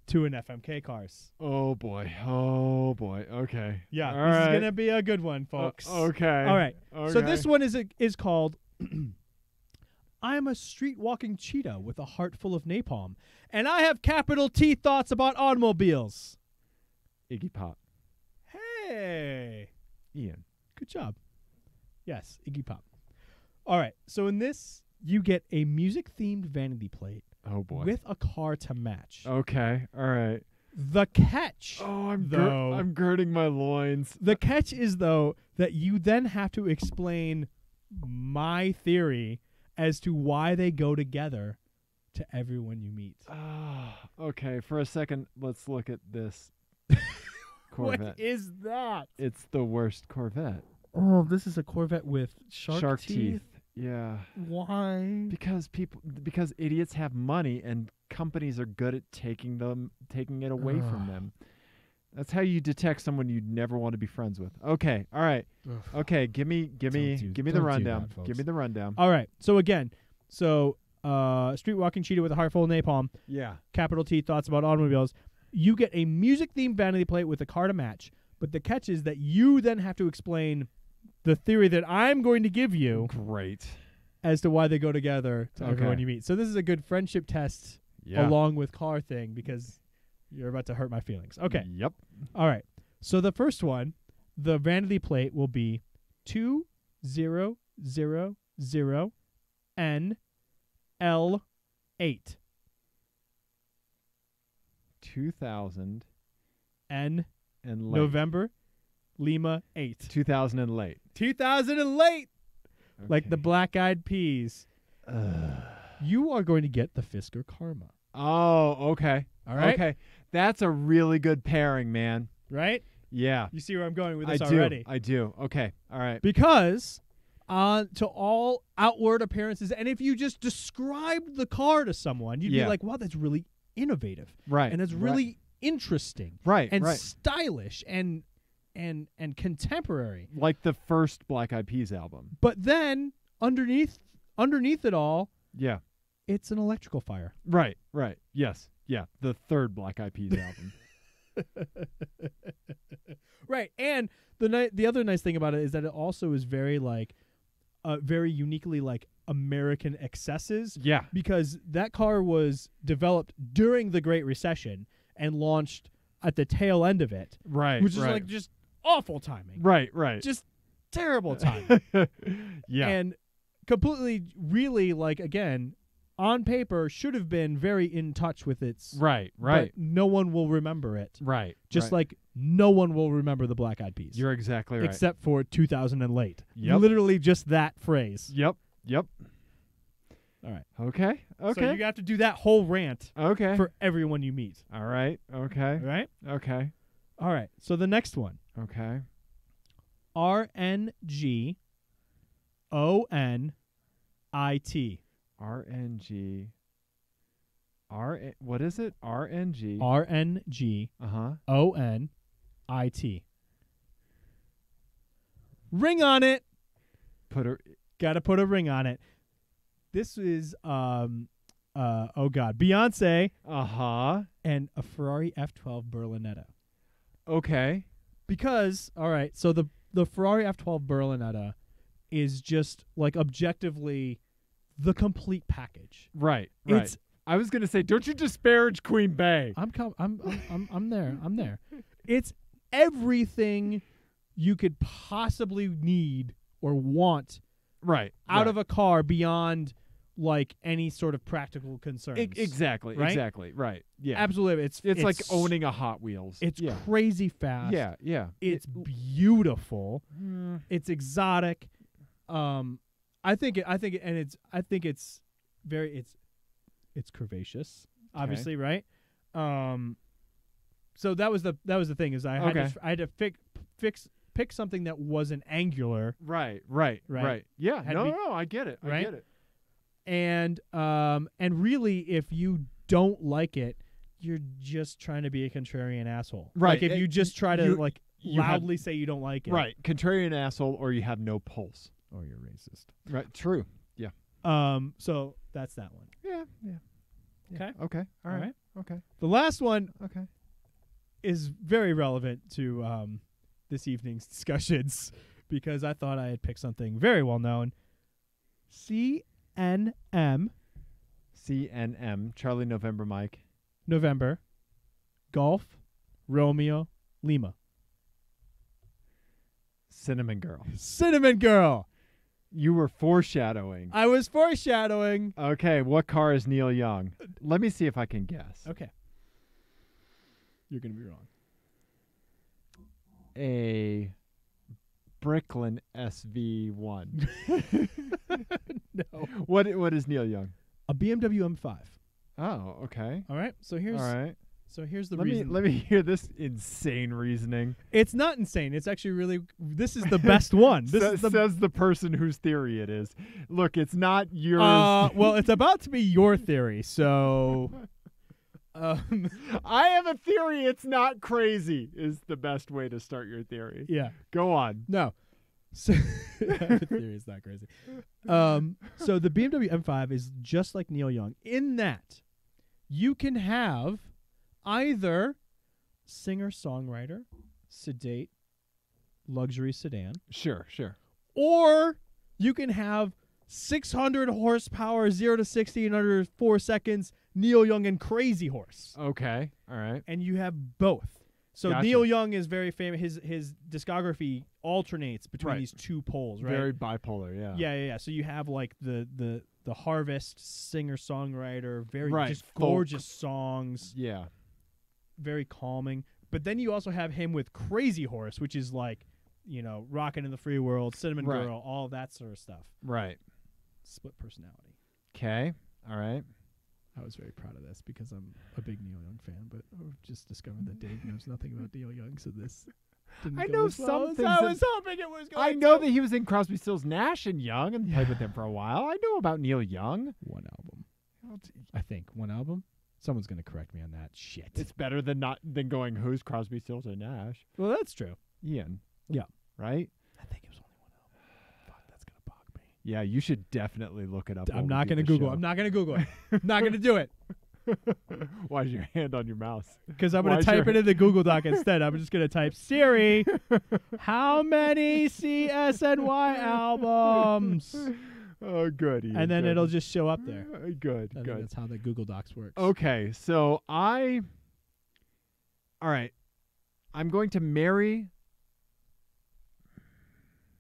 to an FMK Cars. Oh boy. Oh boy. Okay. Yeah, All this right. is gonna be a good one, folks. Okay. All right. So Okay. this one is called I am a street walking cheetah with a heart full of napalm, and I have capital T thoughts about automobiles. Iggy Pop. Hey, Ian. good job. Yes, Iggy Pop. All right. So in this, you get a music themed vanity plate Oh boy. with a car to match. Okay. All right. The catch. Oh, Though- I'm girding my loins. The catch is, though, that you then have to explain my theory as to why they go together to everyone you meet. Okay. For a second, let's look at this What Corvette. is that? It's the worst Corvette. Oh, this is a Corvette with shark teeth. Yeah. Why? Because idiots have money and companies are good at taking it away from them. That's how you detect someone you'd never want to be friends with. Okay. All right. Okay. Give me the rundown. Give me the rundown. All right. So again, street walking cheetah with a heart full of napalm. Yeah. Capital T thoughts about automobiles. You get a music themed vanity plate with a car to match, but the catch is that you then have to explain the theory that I'm going to give you Great. as to why they go together to everyone Okay. you meet. So this is a good friendship test Yeah. along with car thing because you're about to hurt my feelings. Okay. Yep. All right. So the first one, the vanity plate will be 2000NL8. 2000 N and late. November Lima 8. 2000 and late. 2000 and late. Like the Okay. Black Eyed Peas. you are going to get the Fisker Karma. Oh, okay. All right. Okay. That's a really good pairing, man. Right? Yeah. You see where I'm going with this I already? I do. Okay. All right. Because to all outward appearances, and if you just described the car to someone, you'd be like, wow, that's really innovative. Right. And that's really interesting. Right. And right. stylish and contemporary. Like the first Black Eyed Peas album. But then underneath it all, Yeah. it's an electrical fire. Right. Right. Yes. Yeah. The third Black Eyed Peas album. Right. And the other nice thing about it is that it also is very like very uniquely like American excesses. Yeah. Because that car was developed during the Great Recession and launched at the tail end of it. Right. Which is right. like just awful timing. Right. Right. Just terrible timing. Yeah. And completely really like again on paper should have been very in touch with its right. but Right. no one will remember it. Right. Just right. like no one will remember the Black Eyed Peas. You're exactly right. Except for 2000 and late. Yep. Literally just that phrase. Yep. Yep. All right. Okay. Okay. So you have to do that whole rant okay. for everyone you meet. All right. Okay. All right? Okay. All right. So the next one. Okay. RNG ONIT. RNG. What is it? RNG. RNG Uh-huh. ONIT. Ring on it. Got to put a ring on it. This is oh god, Beyonce Uh-huh. and a Ferrari F12 Berlinetta. Okay. Because all right, so the Ferrari F12 Berlinetta is just like objectively the complete package. Right. Right. It's I was going to say, don't you disparage Queen Bey. I'm there. I'm there. It's everything you could possibly need or want Right. out of a car beyond like any sort of practical concerns. Exactly. Right? Exactly. Right. Yeah. Absolutely. It's like owning a Hot Wheels. It's yeah. crazy fast. Yeah. Yeah. It's beautiful. It's It's exotic. I think it's curvaceous, obviously, right? So that was the thing is I had to pick something that wasn't angular. Right. Yeah. Had to be- I get it. I right? get it. And really if you don't like it, you're just trying to be a contrarian asshole. Right. Like if you just try to you have- loudly say you don't like it. Right. Contrarian asshole, or you have no pulse. Or you're racist. Right. True. Yeah. So that's that one. Yeah. Yeah. Okay. Okay. All right. right. Okay. The last one Okay. is very relevant to this evening's discussions because I thought I had picked something very well known. CNM Charlie November Mike. November Golf Romeo Lima. Cinnamon Girl. Cinnamon Girl. You were foreshadowing. I was foreshadowing. Okay, what car is Neil Young? Let me see if I can guess. Okay. You're going to be wrong. A Bricklin SV1. No. What is Neil Young? A BMW M5. Oh, okay. All right. So All right. here's the Let reason. me hear this insane reasoning. It's not insane. It's actually really this is the best one. This is says the person whose theory it is. Look, it's not yours. well, it's about to be your theory. So I have a theory. It's not crazy is the best way to start your theory. yeah. Go on. No. So the theory is not crazy. So the BMW M5 is just like Neil Young in that you can have either singer-songwriter, sedate, luxury sedan, Sure. or you can have 600 horsepower, 0 to 60 in under 4 seconds, Neil Young and Crazy Horse. Okay. All right. And you have both. So Gotcha. Neil Young is very famous. His discography alternates between Right. these two poles, right? Very bipolar, yeah. Yeah. So you have like the Harvest singer-songwriter, very Right, just folk. gorgeous songs, Yeah. very calming. But then you also have him with Crazy Horse, which is like, Rockin' in the Free World, Cinnamon Right. Girl, all that sort of stuff. Right. Split personality. Okay. All right. I was very proud of this because I'm a big Neil Young fan, but I've just discovered that Dave knows nothing about Neil Young, so this didn't I go know as well some as things I that- was hoping it was going I know to. that he was in Crosby, Stills, Nash and Young and played with Yeah. him for a while. I know about Neil Young. One album. I think. One album? Someone's going to correct me on that. Shit. It's better than going who's Crosby, Stills, or Nash. Well, that's true. Ian. Yeah. Right? I think it was only one album. Fuck, that's going to bog me. Yeah, you should definitely look it up. I'm not going to Google. I'm not going to Google it. I'm not going to do it. Why is your hand on your mouse? Because I'm Why going is to type your- it in the Google Doc instead. I'm just going to type, Siri, how many CSNY albums? Oh, good. Ian, And then good. it'll just show up there. Good, I think good. that's how the Google Docs works. Okay, so all right. I'm going to marry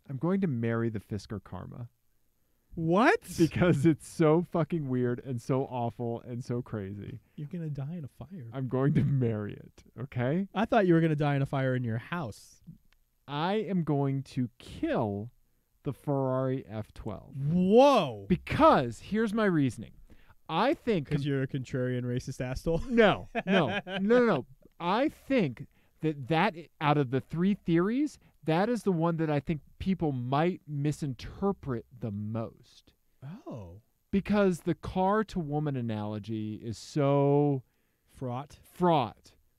the Fisker Karma What? because it's so fucking weird and so awful and so crazy. You're going to die in a fire. I'm going to marry it, okay? I thought you were going to die in a fire in your house. I am going to kill the Ferrari F12 Whoa. because here's my reasoning. I think Because you're a contrarian racist asshole. No. I think that out of the three theories, that is the one that I think people might misinterpret the most. Oh. Because the car to woman analogy is so Fraught.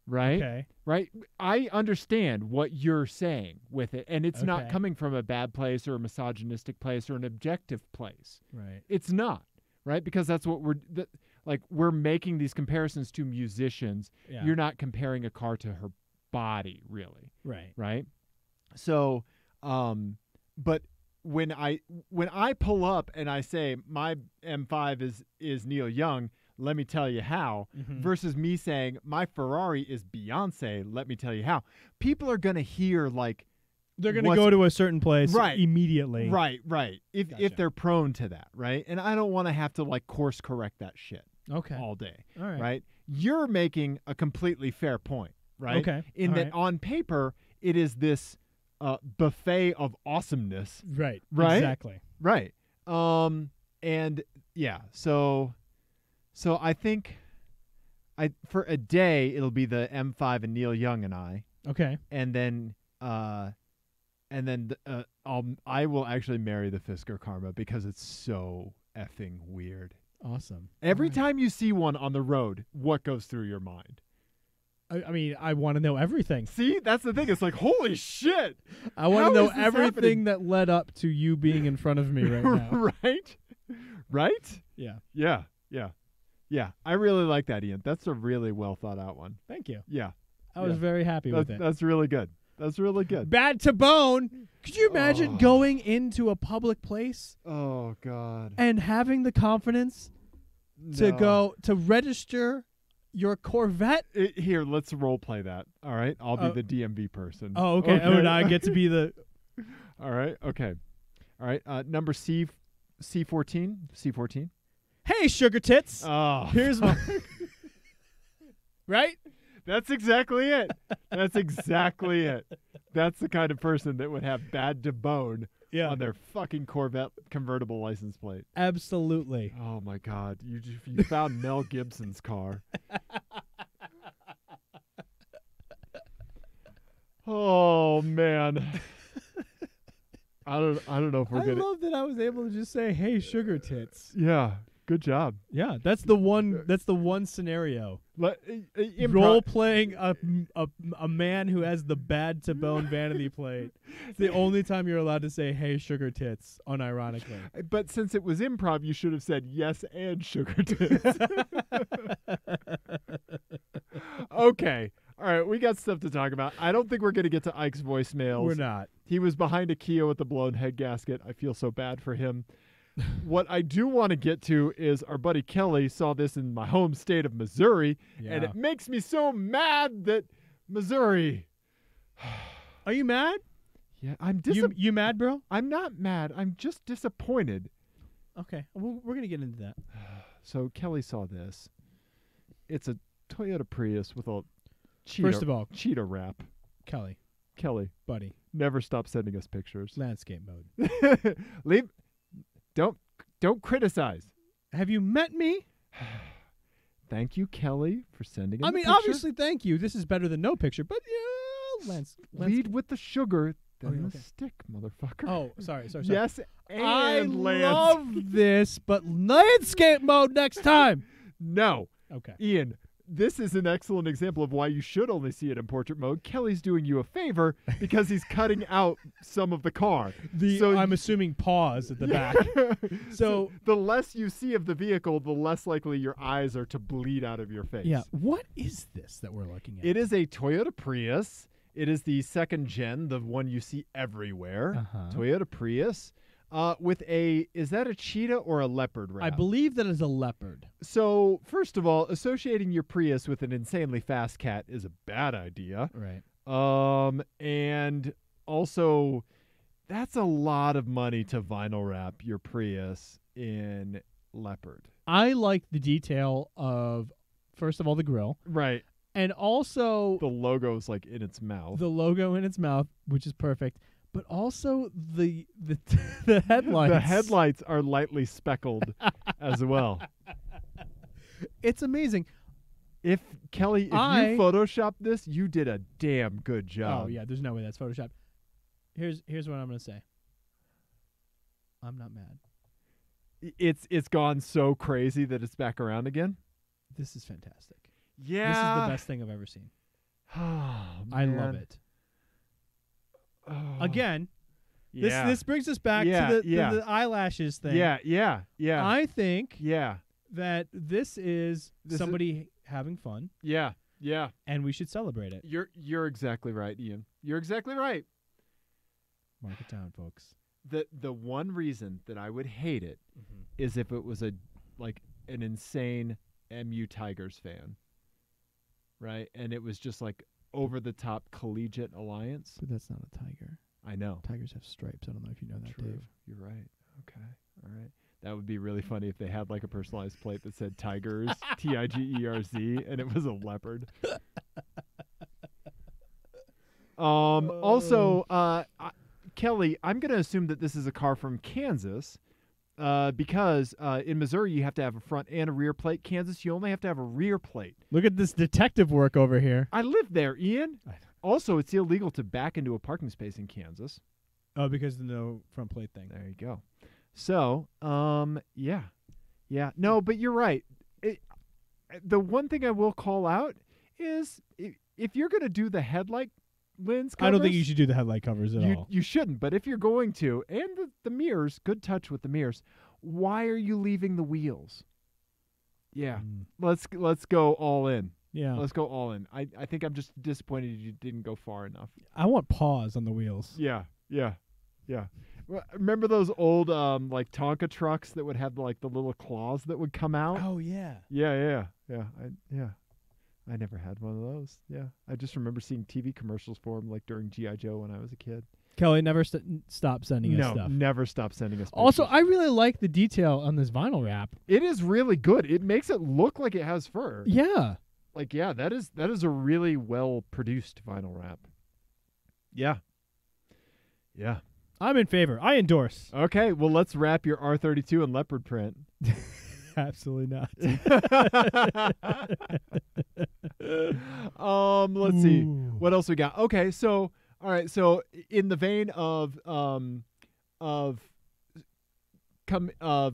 right? Okay. Right? I understand what you're saying with it, and it's not Okay. coming from a bad place or a misogynistic place or an objective place. Right. It's not, right? Because that's what we're making these comparisons to musicians. Yeah. You're not comparing a car to her body, really, Right. right? So, but when I pull up and I say my M5 is Neil Young, let me tell you how, versus me saying my Ferrari is Beyonce, let me tell you how, people are gonna hear like They're going to what's- go to a certain place Right. immediately. right. If Gotcha. they're prone to that, right? And I don't want to have to like course correct that shit Okay. all day. All right. Right? You're making a completely fair point, right? Okay. In All that right. on paper, it is this buffet of awesomeness, Right. Right? Exactly. right? And yeah, so I think for a day it'll be the M5 and Neil Young and I, Okay. and then I will actually marry the Fisker Karma because it's so effing weird. Awesome. Every All right. time you see one on the road, what goes through your mind? I mean, I want to know everything. See, that's the thing. It's like, holy shit. I want How to know is this everything happening? that led up to you being in front of me right now. Right? Right? Yeah. Yeah. I really like that, Ian. That's a really well thought out one. Thank you. Yeah. I was Yeah. very happy with it. That's really good. That's really good. Bad to bone. Could you imagine Oh. going into a public place Oh, God. and having the confidence to No. go to register your Corvette? Here, let's role play that. All right? I'll be Oh. the DMV person. Oh, okay. Oh, and I get to be the. All right. Okay. All right. Number C14. C14. Hey, sugar tits. Oh. Here's my. Right? That's exactly it. That's exactly it. That's the kind of person that would have bad to bone Yeah. on their fucking Corvette convertible license plate. Absolutely. Oh my God! You found Mel Gibson's car. Oh man! I don't know if we're I gonna. love that I was able to just say, "Hey, sugar tits." Yeah, good job. Yeah, that's the one. That's the one scenario. Role playing a man who has the bad to bone vanity plate. It's the only time you're allowed to say, "Hey, sugar tits," unironically. But since it was improv, you should have said yes and sugar tits. Okay. All right, we got stuff to talk about. I don't think we're going to get to Ike's voicemails. We're not. He was behind a Kia with the blown head gasket. I feel so bad for him. What I do want to get to is our buddy Kelly saw this in my home state of Missouri, and Yeah. it makes me so mad that Missouri. Are you mad? Yeah, I'm You mad, bro? I'm not mad. I'm just disappointed. Okay, we're gonna get into that. So Kelly saw this. It's a Toyota Prius with a cheetah, First of all, cheetah wrap. Kelly, Kelly, buddy, never stop sending us pictures. landscape mode. Don't criticize. Have you met me? Thank you, Kelly, for sending in I the mean, picture. obviously, thank you. This is better than no picture, but Lance. Lead with the sugar, then yeah, the okay. stick, motherfucker. Oh, sorry. Yes, and I Lance. love this, but landscape mode next time. No. Okay. Ian, this is an excellent example of why you should only see it in portrait mode. Kelly's doing you a favor because he's cutting out some of the car. I'm assuming pause at the back. So the less you see of the vehicle, the less likely your eyes are to bleed out of your face. yeah, what is this that we're looking at? It is a Toyota Prius. It is the second gen, the one you see everywhere. Uh-huh. Toyota Prius. With is that a cheetah or a leopard wrap? I believe that is a leopard. So, first of all, associating your Prius with an insanely fast cat is a bad idea. Right. And also, that's a lot of money to vinyl wrap your Prius in leopard. I like the detail of, first of all, the grill, Right. and also The logo's like in its mouth. the logo in its mouth, which is perfect, but also the the headlights. The headlights are lightly speckled as well. It's amazing. Kelly, if you photoshopped this, you did a damn good job. Oh yeah, there's no way that's Photoshopped. Here's what I'm gonna say. I'm not mad. It's gone so crazy that it's back around again. This is fantastic. Yeah. This is the best thing I've ever seen. Oh, I man. love it. Oh. Again, Yeah. this brings us back Yeah, to yeah. the eyelashes thing. Yeah. I think Yeah. that this is This is- somebody having fun, Yeah. and we should celebrate it. You're exactly right, Ian. You're exactly right. Mark it down, folks. The one reason that I would hate it is if it was an insane MU Tigers fan, right? And it was just like over the top collegiate alliance. But that's not a tiger. I know. Tigers have stripes. I don't know if you know that, True. Dave. You're right. Okay. All right. That would be really funny if they had like a personalized plate that said Tigers, Tigerz, and it was a leopard. Also, Kelly, I'm going to assume that this is a car from Kansas because in Missouri you have to have a front and a rear plate. Kansas, you only have to have a rear plate. Look at this detective work over here. I live there, Ian. I know. Also, it's illegal to back into a parking space in Kansas. Oh, because of the no front plate thing. There you go. So, yeah. No, but you're right. The one thing I will call out is if you're going to do the headlight lens covers, I don't think you should do the headlight covers at all. You shouldn't, but if you're going to, and the mirrors, good touch with the mirrors, why are you leaving the wheels? Yeah. Let's go all in. Yeah. Let's go all in. I think I'm just disappointed you didn't go far enough. I want pause on the wheels. Yeah. Well, remember those old like Tonka trucks that would have like the little claws that would come out? Oh, yeah. Yeah. I never had one of those. Yeah. I just remember seeing TV commercials for them like during G.I. Joe when I was a kid. Kelly, never stop sending us stuff. Never stop sending us pictures. Also, I really like the detail on this vinyl wrap. It is really good. It makes it look like it has fur. Yeah. Like, yeah, that is a really well-produced vinyl wrap. Yeah. I'm in favor. I endorse. Okay, well, let's wrap your R32 in leopard print. Absolutely not. Let's see. Ooh. What else we got? Okay, so all right, so in the vein of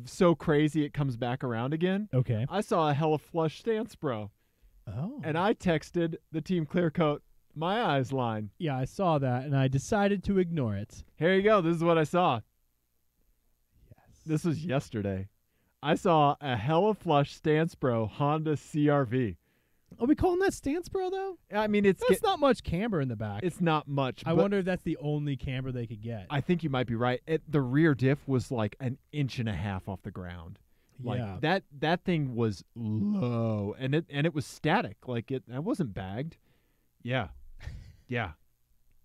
so crazy it comes back around again. Okay. I saw a hella flush stance, bro. Oh. And I texted the TeamClearCoat my eyes line. Yeah, I saw that, and I decided to ignore it. Here you go. This is what I saw. Yes. This was yesterday. I saw a hella flush stance, bro, Honda CRV. Are we calling that stance, bro, though? I mean, it's not much camber in the back. it's not much. I but wonder if that's the only camber they could get. I think you might be right. The rear diff was like an inch and a half off the ground. Like yeah. that thing was low, and it was static. Like it wasn't bagged. Yeah.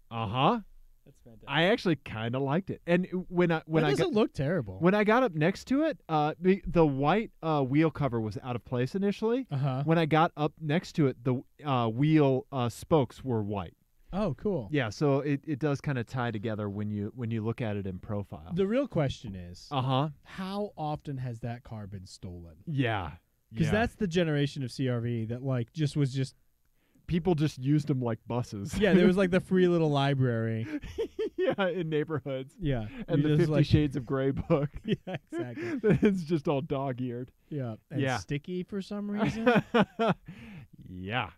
Uh-huh. That's fantastic. I actually kind of liked it. And when That I doesn't look terrible. when I got up next to it, the white wheel cover was out of place initially. Uh-huh. When I got up next to it, the wheel spokes were white. Oh, cool. Yeah, so it does kind of tie together when you look at it in profile. The real question is, Uh-huh. how often has that car been stolen? Yeah. Because that's the generation of CRV that like was just people just used them like buses. yeah. There was like the free little library. Yeah, in neighborhoods. Yeah, And you the just, 50 Shades of Grey book. Yeah, exactly. It's just all dog-eared. Yeah, and Yeah. sticky for some reason. Yeah.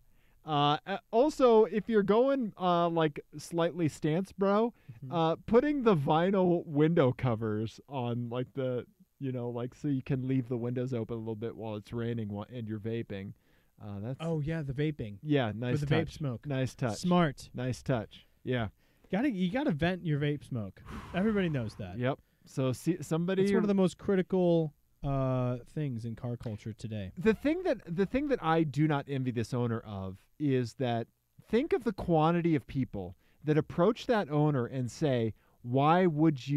Also, if you're going like slightly stance, bro, putting the vinyl window covers on like the, like so you can leave the windows open a little bit while it's raining and you're vaping. That's Oh yeah, the vaping. yeah, nice with the touch. vape smoke. Nice touch. Smart. Nice touch. Yeah. You gotta vent your vape smoke. Everybody knows that. Yep. So see somebody. It's one of the most critical things in car culture today. The thing that I do not envy this owner of is that think of the quantity of people that approach that owner and say, why wouldn't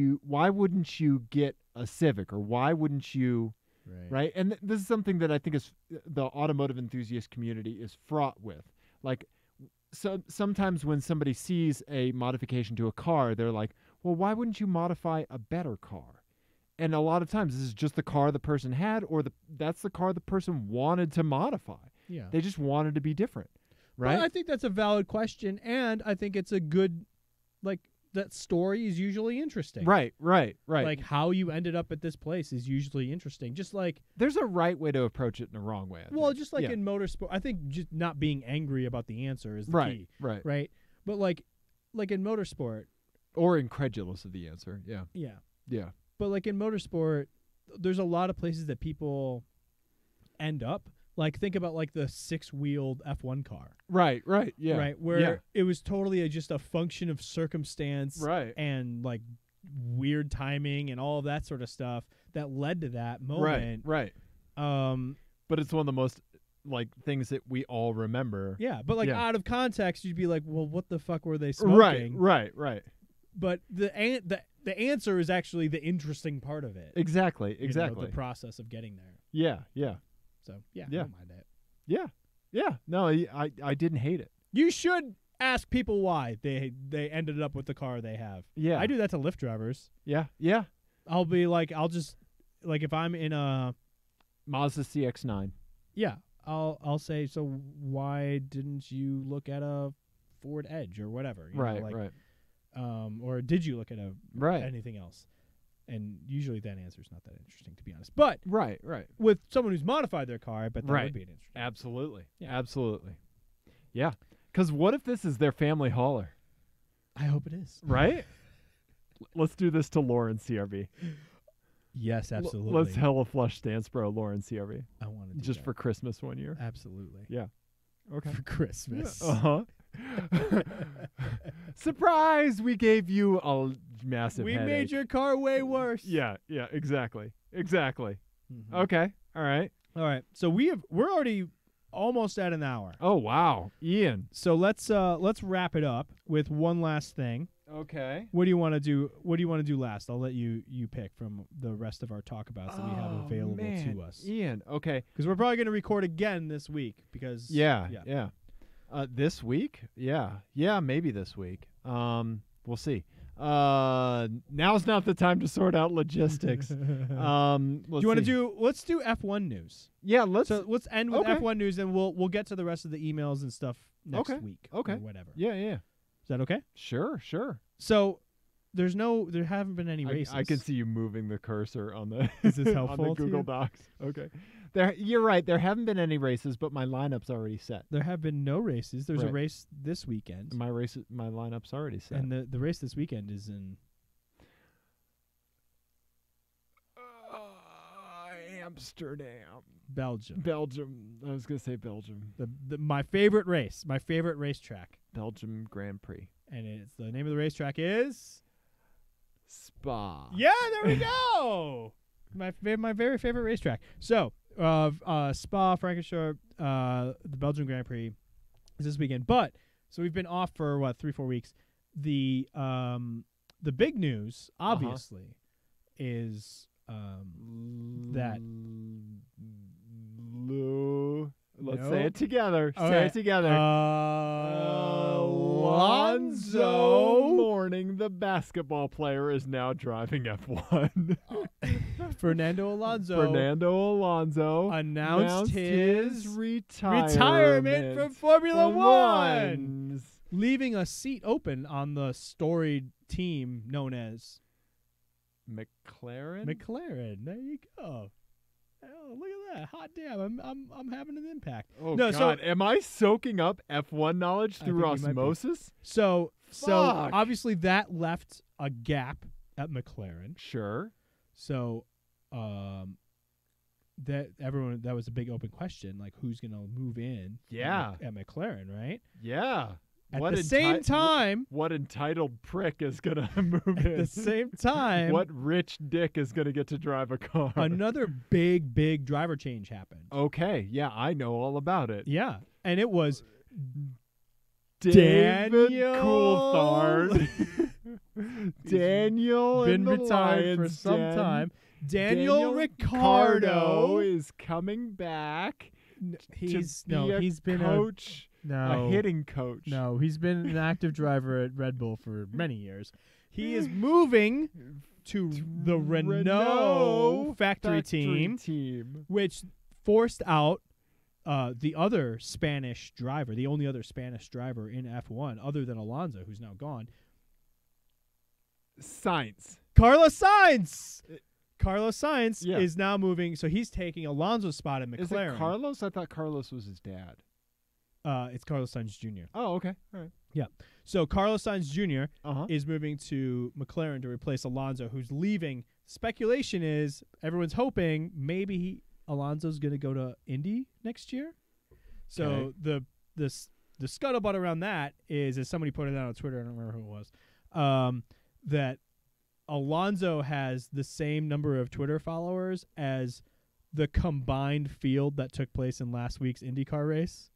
you get a Civic, or why wouldn't you, right? And this is something that I think is the automotive enthusiast community is fraught with. Like, so sometimes when somebody sees a modification to a car, they're like, well, why wouldn't you modify a better car? And a lot of times this is just the car the person had, or that's the car the person wanted to modify. Yeah. They just wanted to be different, right? Well, I think that's a valid question, and I think it's a good, like, that story is usually interesting. Right. Like, how you ended up at this place is usually interesting. Just like, there's a right way to approach it and a wrong way. I think. just like Yeah. in motorsport, I think just not being angry about the answer is the Right, key. right. Right. But like in motorsport, Or incredulous of the answer. Yeah. yeah. Yeah. But like in motorsport, there's a lot of places that people end up. Like, think about like the 6-wheeled F1 car. Right. Yeah. Right. Where it was totally just a function of circumstance. Right. And like weird timing and all of that sort of stuff that led to that moment. Right. But it's one of the most like things that we all remember. Yeah. But like Yeah. out of context, you'd be like, well, what the fuck were they smoking? Right. But the answer is actually the interesting part of it. Exactly. The process of getting there. Yeah. So yeah, Yeah. I don't mind that. Yeah. No, I didn't hate it. You should ask people why they ended up with the car they have. Yeah. I do that to Lyft drivers. Yeah. I'll be like, I'll just like if I'm in a Mazda CX-9. yeah, I'll say, so why didn't you look at a Ford Edge or whatever? You know, Right. like, Right. Or did you look at Right. anything else? And usually that answer is not that interesting, to be honest. But Right. with someone who's modified their car, I bet that Right. would be an interesting. Absolutely. Yeah. Absolutely. Yeah. Because what if this is their family hauler? I hope it is. Right? Let's do this to Lauren CRV. Yes, absolutely. Let's hella flush stance, bro, Lauren CRV. I want to do Just that. for Christmas one year. Absolutely. Yeah. Okay. For Christmas. Uh-huh. Surprise! We gave you a massive We headache. made your car way worse. Yeah, exactly. Mhm. Okay. All right. All right. So we're already almost at an hour. Oh, wow. Ian. So let's wrap it up with one last thing. Okay. What do you want to do? What do you want to do last? I'll let you pick from the rest of our talkabouts that we have available to us. Ian, okay. Because we're probably going to record again this week. Because Yeah. This week? Yeah, maybe this week. We'll see. Now's not the time to sort out logistics. Do you want to do? Let's do F1 news. Yeah, let's. So let's end with Okay. F1 news, and we'll get to the rest of the emails and stuff next Okay. week. Okay. Or whatever. Yeah. Is that okay? Sure. So there haven't been any races. I can see you moving the cursor on the Is this on helpful the to Google you? Docs. Okay. You're right. There haven't been any races, but my lineup's already set. There have been no races. There's a Right. race this weekend, My lineup's already set. and the race this weekend is in Amsterdam. Belgium. Belgium. I was gonna say Belgium. My favorite race, my favorite racetrack, Belgium Grand Prix. and it's the name of the racetrack is Spa. yeah. There we go. My very favorite racetrack. So Spa Francorchamps, the Belgian Grand Prix is this weekend. But so we've been off for 3-4 weeks. The big news, obviously, is that Let's No. say it together. All say right. it together. Alonso Morning, the basketball player is now driving F1. Fernando Alonso Fernando Alonso announced his retirement from Formula One, One. leaving a seat open on the storied team known as McLaren. There you go. Oh, look at that! Hot damn! I'm having an impact. Oh No, so- God! Am I soaking up F1 knowledge I through think you might be. osmosis? So Fuck. obviously that left a gap at McLaren. Sure. So that was a big open question, like who's gonna move in? Yeah. at McLaren, right? Yeah. At the same time, what entitled prick is gonna move at in? the same time, What rich dick is gonna get to drive a car? another big driver change happened. Okay. Yeah, I know all about it. Yeah, and it was David Daniel Coulthard. Daniel been in the retired for Lion's some Den. time. Daniel Ricciardo Ricciardo is coming back. He's to be a he's been coach, a hitting coach. No, he's been an active driver at Red Bull for many years. He is moving to the Renault factory team, which forced out the other Spanish driver, the only other Spanish driver in F1 other than Alonso, who's now gone. Sainz. Carlos Sainz. Carlos Sainz Yeah. is now moving, so he's taking Alonso's spot at McLaren. Is it Carlos? I thought Carlos was his dad. It's Carlos Sainz Jr. Oh, okay. All right. So Carlos Sainz Jr. Uh-huh. is moving to McLaren to replace Alonso, who's leaving. Speculation is everyone's hoping maybe Alonso's going to go to Indy next year. So the scuttlebutt around that is, as somebody put it out on Twitter, I don't remember who it was, that Alonso has the same number of Twitter followers as the combined field that took place in last week's IndyCar race.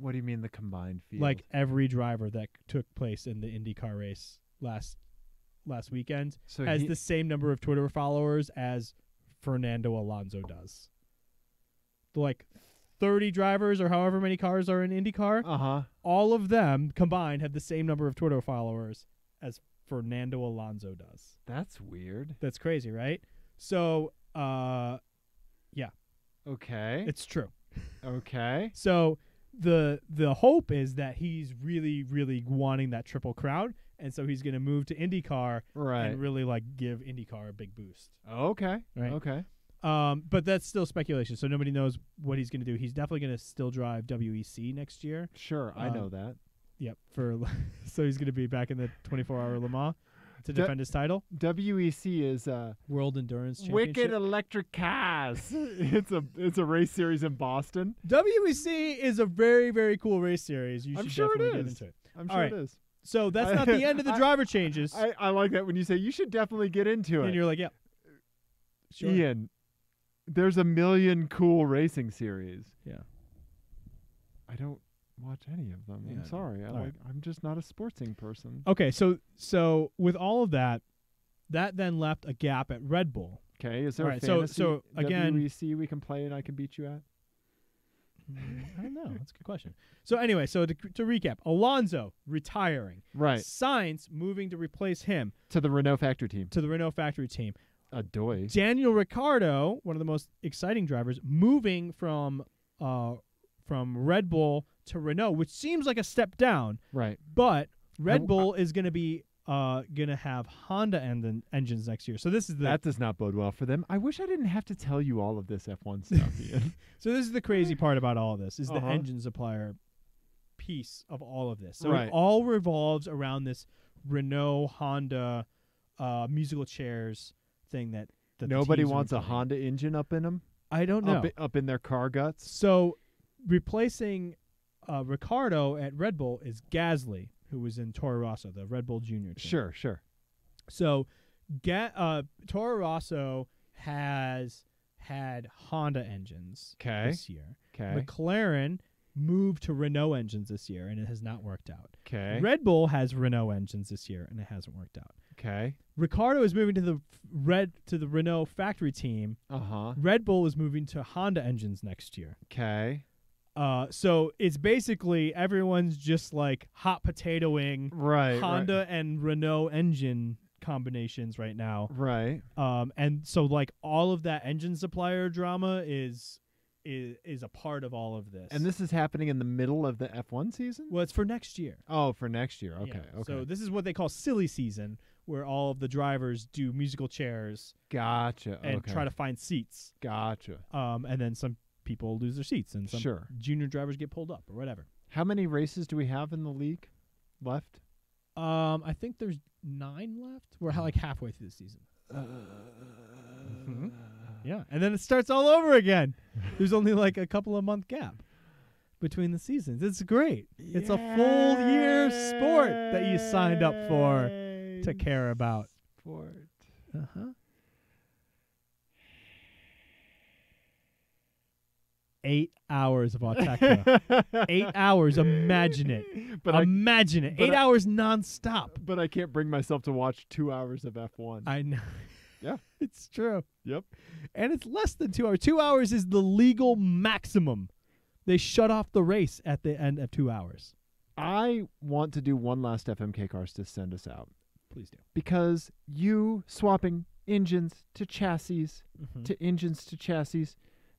What do you mean the combined field? Like every driver that took place in the IndyCar race last weekend so has the same number of Twitter followers as Fernando Alonso does. Like 30 drivers or however many cars are in IndyCar, all of them combined have the same number of Twitter followers as Fernando Alonso does. That's weird. That's crazy, right? So, yeah, Okay. it's true. Okay. So the hope is that he's really, really wanting that Triple Crown, and so he's going to move to IndyCar Right. and really like give IndyCar a big boost. Okay. Right. Okay. But that's still speculation, so nobody knows what he's going to do. He's definitely going to still drive WEC next year. Sure, I know that. Yep. So he's going to be back in the 24-hour Le Mans to defend his title. WEC is World Endurance Championship. Wicked Electric Cars. it's a race series in Boston. WEC is a very, very cool race series. You I'm should sure it definitely is. get into it. I'm All sure right. it is. So that's not the end of the driver changes. I like that when you say you should definitely get into And it. you're like, yeah. Sure. Ian, there's a million cool racing series. Yeah. I don't watch any of them. Yeah. I'm sorry. I'm just not a sportsing person. Okay, so with all of that then left a gap at Red Bull. Okay, is there All a right, fantasy so again- WEC we can play and I can beat you at? I don't know. That's a good question. So anyway, to recap, Alonso retiring. Right. Sainz moving to replace him To the Renault factory team. to the Renault factory team. Adoy. Daniel Ricciardo, one of the most exciting drivers, moving from Red Bull to Renault, which seems like a step down, Right. but Red Bull is going to be going to have Honda engines next year. So this is That does not bode well for them. I wish I didn't have to tell you all of this F1 stuff, Ian. So this is the crazy part about all of this, is the Uh-huh. engine supplier piece of all of this. So Right. it all revolves around this Renault Honda musical chairs thing that the Nobody teams are wants a putting. Honda engine up in them? I don't know. Up in their car guts? So replacing Ricciardo at Red Bull is Gasly, who was in Toro Rosso, the Red Bull Junior team. Sure. So Toro Rosso has had Honda engines Okay. this year. Okay. McLaren moved to Renault engines this year, and it has not worked out. Okay. Red Bull has Renault engines this year, and it hasn't worked out. Okay. Ricciardo is moving to the Renault factory team. Uh-huh. Red Bull is moving to Honda engines next year. Okay. So it's basically everyone's just like hot potatoing Right. Honda and Renault engine combinations right now. Right. And so like all of that engine supplier drama is a part of all of this. And this is happening in the middle of the F1 season? well, it's for next year. Oh, for next year. Okay. Yeah. Okay. So this is what they call silly season, where all of the drivers do musical chairs gotcha. and Okay. try to find seats. Gotcha. And then some people lose their seats, and some Sure. junior drivers get pulled up or whatever. How many races do we have in the league left? I think there's 9 left. We're like halfway through the season. Yeah, and then it starts all over again. There's only like a couple of month gap between the seasons. It's great. It's a full year sport that you signed up for to care about. Sport. Uh-huh. 8 hours of Autechra. 8 hours. Imagine it. But Imagine it. but 8 hours nonstop. but I can't bring myself to watch 2 hours of F1. I know. Yeah. It's true. Yep. And it's less than 2 hours. 2 hours is the legal maximum. They shut off the race at the end of 2 hours. I want to do one last FMK Cars to send us out. Please do. Because you swapping engines to chassis Mm-hmm. to engines to chassis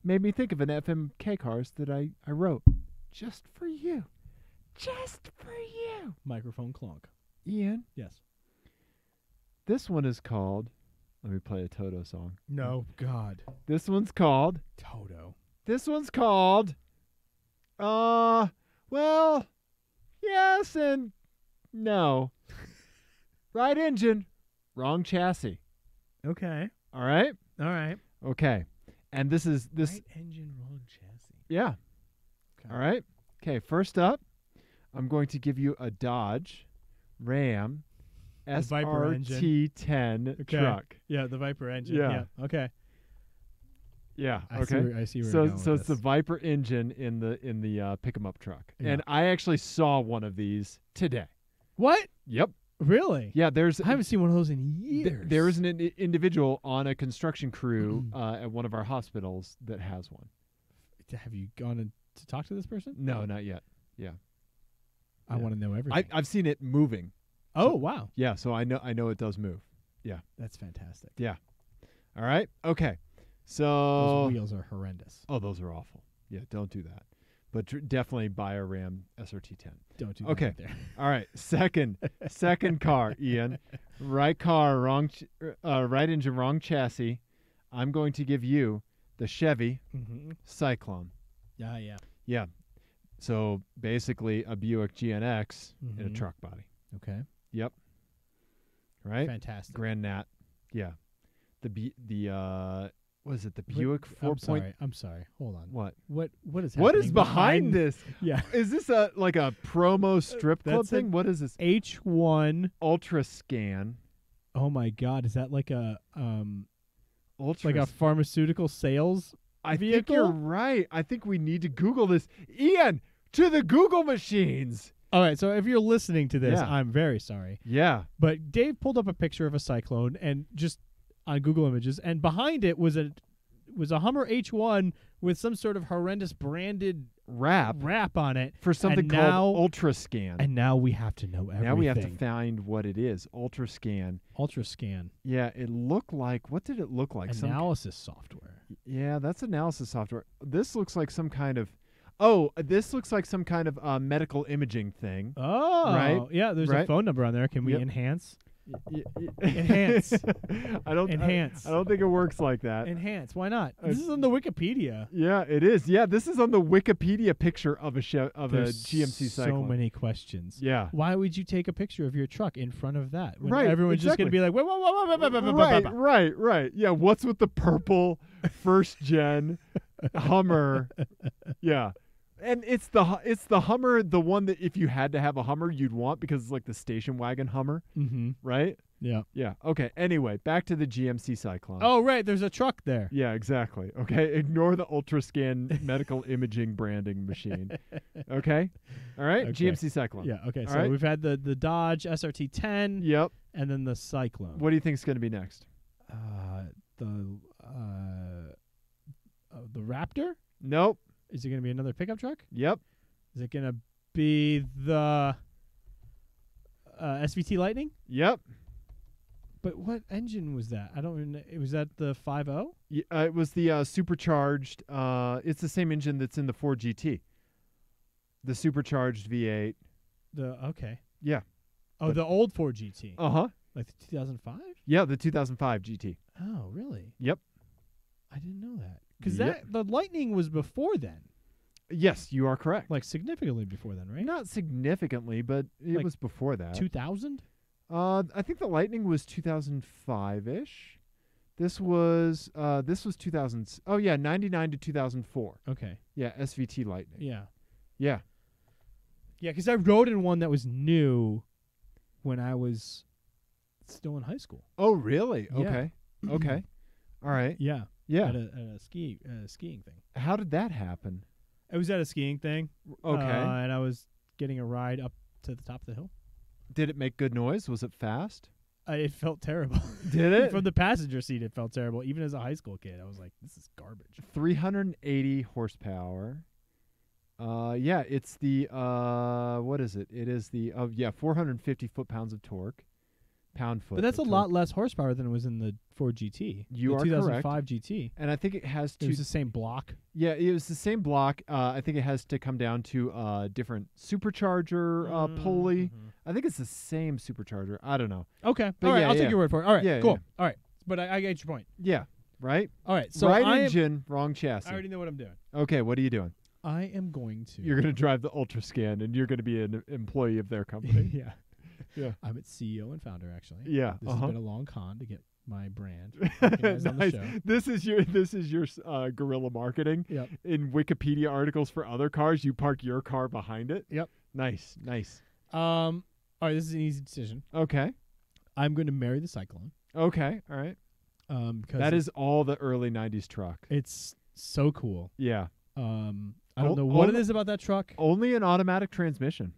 made me think of an FMK Cars that I wrote just for you. Just for you. Microphone clonk. Ian, Yes. this one is called, let me play a Toto song. No. God. This one's called, Toto. well, yes and no. Right engine, wrong chassis. Okay. All right? All right. Okay. And this is Right engine, wrong chassis. yeah. Okay. All right. Okay, first up, I'm going to give you a Dodge Ram The Viper engine. SRT10 Okay. truck. Yeah, the Viper engine. Yeah. Okay. Yeah. I okay. see where So you're going with it's the this. Viper engine in the pick 'em up truck. Yeah. And I actually saw one of these today. What? Yep. Really? Yeah, there's I haven't seen one of those in years. there is an individual on a construction crew at one of our hospitals that has one. Have you gone in to talk to this person? No, not yet. Yeah. I Yeah. want to know everything. I've seen it moving. Oh, wow. Yeah, so I know it does move. That's fantastic. Yeah. All right. Okay. Those So wheels are horrendous. oh, those are awful. Yeah, don't do that. But definitely buy a Ram SRT10. Don't do Okay. that right there. All right. Second car, Ian. Right car, wrong right engine, wrong chassis. I'm going to give you the Chevy Mm-hmm. Cyclone. Yeah. Yeah. So basically a Buick GNX in a Mhm. truck body. Okay. Yep. Right? Fantastic. Grand Nat. Yeah. What is it? The What- Buick 4 point. I'm sorry. Hold on. What? What is What is happening behind this? Yeah. Is this like a promo strip club That's thing? What is this? H1. Ultra Scan. Oh my God. Is that like a Ultra. like a pharmaceutical sales? I think vehicle? you're right. I think we need to Google this. Ian, to the Google machines. All right. So if you're listening to this, Yeah. I'm very sorry. Yeah. But Dave pulled up a picture of a Cyclone and just on Google Images, and behind it was a Hummer H1 with some sort of horrendous branded wrap on it for something and called now- Ultra Scan. And now we have to know everything. Now we have to find what it is. Ultra Scan. Ultra Scan Yeah, it looked like. What did it look like? analysis software. Yeah, that's analysis software. This looks like some kind of. Oh, this looks like some kind of medical imaging thing. Oh, Right? Yeah, there's a Right? phone number on there. Can we Yep. enhance? Enhance. I don't. Enhance. I don't think it works like that. Enhance. Why not? This is on the Wikipedia. Yeah, it is. Yeah, this is on the Wikipedia picture of a There's a GMC so Cyclone. many questions. Yeah. Why would you take a picture of your truck in front of that? When Right, everyone's just going to exactly. be like, wait. Right. Yeah, what's with the purple first gen Hummer? Yeah. And it's the Hummer, the one that if you had to have a Hummer, you'd want because it's like the station wagon Hummer, Mm-hmm. right? Yeah. Yeah. Okay. Anyway, back to the GMC Cyclone. Oh, right. There's a truck there. Yeah, exactly. Okay. Ignore the Ultrascan medical imaging branding machine. Okay. All right. Okay. GMC Cyclone. Yeah. Okay. All So right. we've had the Dodge SRT10 Yep. and then the Cyclone. What do you think is going to be next? The Raptor? Nope. Is it going to be another pickup truck? Yep. Is it going to be the SVT Lightning? Yep. But what engine was that? I don't even. Was that the 5.0? It was the supercharged. It's the same engine that's in the Ford GT. The supercharged V8. Okay. Yeah. Oh, But- the old Ford GT. Like the 2005? Yeah, the 2005 GT. Oh, really? Yep. I didn't know that. Because Yep. the Lightning was before then. Yes, you are correct. Like significantly before then, right? Not significantly, but it Like was before that. 2000? I think the Lightning was 2005-ish. This was 2000. Oh yeah, 99 to 2004. Okay. Yeah, SVT Lightning. Yeah. Yeah. Yeah, because I rode in one that was new when I was still in high school. Oh really? Yeah. Okay. Okay. All right. Yeah. Yeah. At a skiing thing. How did that happen? I was at a skiing thing. Okay. And I was getting a ride up to the top of the hill. Did it make good noise? Was it fast? It felt terrible. Did it? From the passenger seat, it felt terrible. Even as a high school kid, I was like, this is garbage. 380 horsepower. Yeah, it's the what is it? It is the 450 foot-pounds of torque. Pound-foot. But that's a of lot torque. less horsepower than it was in the Ford GT. You the are 2005 GT. And I think it has It to. was the same block. Yeah, it was the same block. I think it has to come down to different supercharger pulley. Mhm. I think it's the same supercharger. I don't know. Okay. But All right, yeah, I'll yeah. take your word for it. All right, Yeah, cool. yeah. All right. But I get your point. Yeah. Right. All right. So right I engine, wrong chassis. already know what I'm doing. Okay, what are you doing? I am going to. You're going to drive the Ultrascan, and you're going to be an employee of their company. yeah. Yeah. I'm its CEO and founder, actually. Yeah. This has been a long con to get my brand Nice. recognized on the show. This is your guerrilla marketing. Yep. In Wikipedia articles for other cars, you park your car behind it. Yep. Nice. All right, this is an easy decision. Okay. I'm going to marry the Cyclone. Okay. All right. Because That is all the early '90s truck. it's so cool. Yeah. I don't know what it is about that truck. Only an automatic transmission.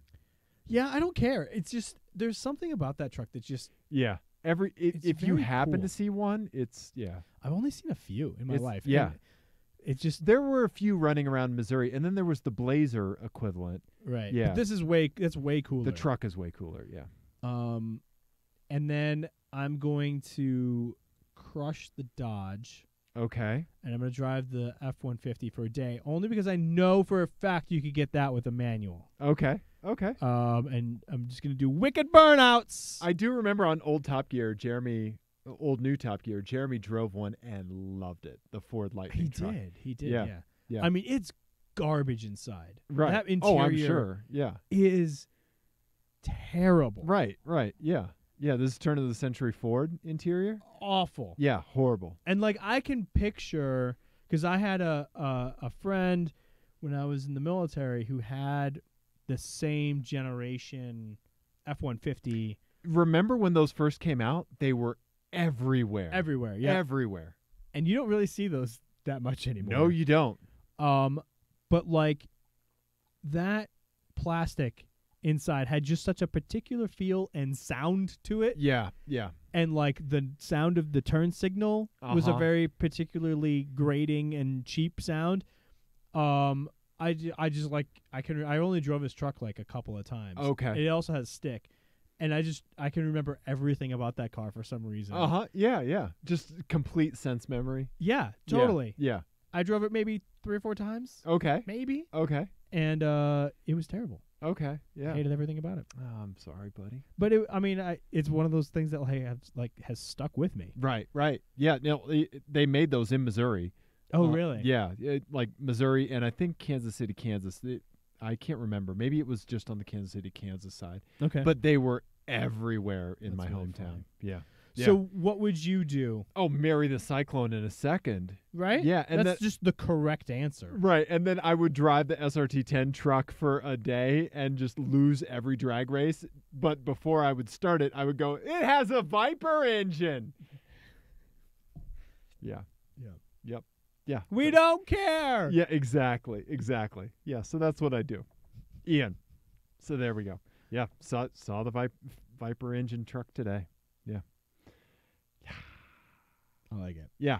Yeah, I don't care. It's just there's something about that truck that just Yeah. It's If you very happen cool. to see one, it's yeah. I've only seen a few in my It's- life. yeah. and It's just There were a few running around Missouri, and then there was the Blazer equivalent. right. Yeah. But this is that's way cooler. The truck is way cooler. Yeah. And then I'm going to crush the Dodge. Okay. And I'm going to drive the F-150 for a day, only because I know for a fact you could get that with a manual. Okay. And I'm just going to do wicked burnouts. I do remember on old Top Gear, old new Top Gear, Jeremy drove one and loved it. The Ford Lightning truck. He did. Yeah. Yeah. Yeah. I mean, it's garbage inside. Right. That interior I'm sure. Yeah. is terrible. Right. Yeah. Yeah. This is turn of the century Ford interior. Awful. Yeah. Horrible. And like I can picture, because I had a friend when I was in the military who had the same generation F-150 Remember when those first came out? They were everywhere. everywhere. Yeah. Everywhere. And you don't really see those that much anymore. No, you don't. But like that plastic inside had just such a particular feel and sound to it. Yeah. And like the sound of the turn signal was a Uh-huh. very particularly grating and cheap sound. I only drove his truck like a couple of times. Okay. It also has stick. And I can remember everything about that car for some reason. Yeah. Just complete sense memory. Yeah, totally. Yeah. I drove it maybe 3 or 4 times. Okay. Maybe. Okay. And it was terrible. Okay. Yeah. Hated everything about it. Oh, I'm sorry, buddy. But it's one of those things that has stuck with me. Right. Yeah. No, they made those in Missouri. Oh, really? Yeah. Like Missouri and I think Kansas City, Kansas. I can't remember. Maybe it was just on the Kansas City, Kansas side. Okay. But they were everywhere in That's my really hometown. funny. Yeah. So what would you do? Oh, marry the Cyclone in a second. Right? Yeah, and that's just the correct answer. Right, and then I would drive the SRT-10 truck for a day and just lose every drag race. But before I would start it, I would go, it has a Viper engine. Yeah. Yep. Yeah. We don't care. Yeah, exactly. Yeah, so that's what I do. Ian. So there we go. Yeah, saw the Viper engine truck today. Yeah. I like it. Yeah.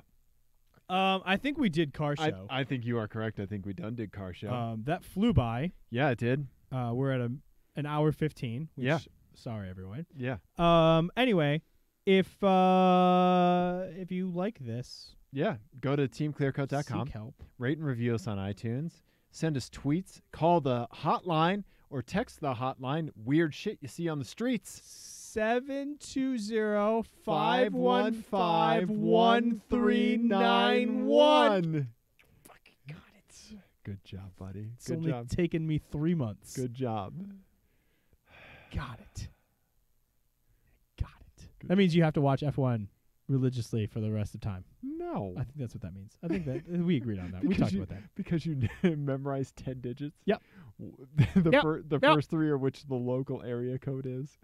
I think we did car show. I think you are correct. I think we did car show. That flew by. Yeah, it did. We're at an hour 15. Which, Yeah. Sorry, everyone. Yeah. Anyway, if you like this, Yeah. Go to TeamClearCoat.com. seek help. Rate and review us on iTunes. Send us tweets. Call the hotline or text the hotline. Weird shit you see on the streets. 720-515-1391. Fucking got it. Good job, buddy. It's Good only job. taken me 3 months. Good job. Got it. That means you have to watch F1 religiously for the rest of time. No. I think that's what that means. I think that we agreed on that. We talked about that. Because you memorized 10 digits? Yep. The first 3 are which the local area code is.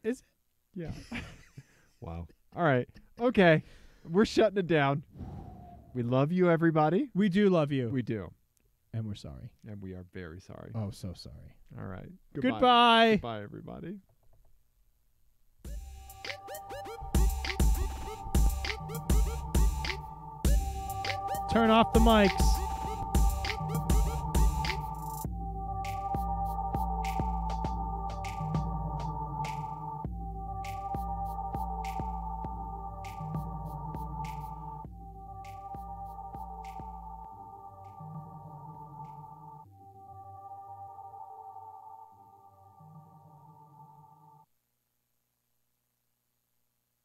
Is it? Yeah. Wow. All right. Okay. We're shutting it down. We love you, everybody. We do love you. We do. And we're sorry. And we are very sorry. Oh, so sorry. All right. Goodbye. Goodbye, everybody. Turn off the mics.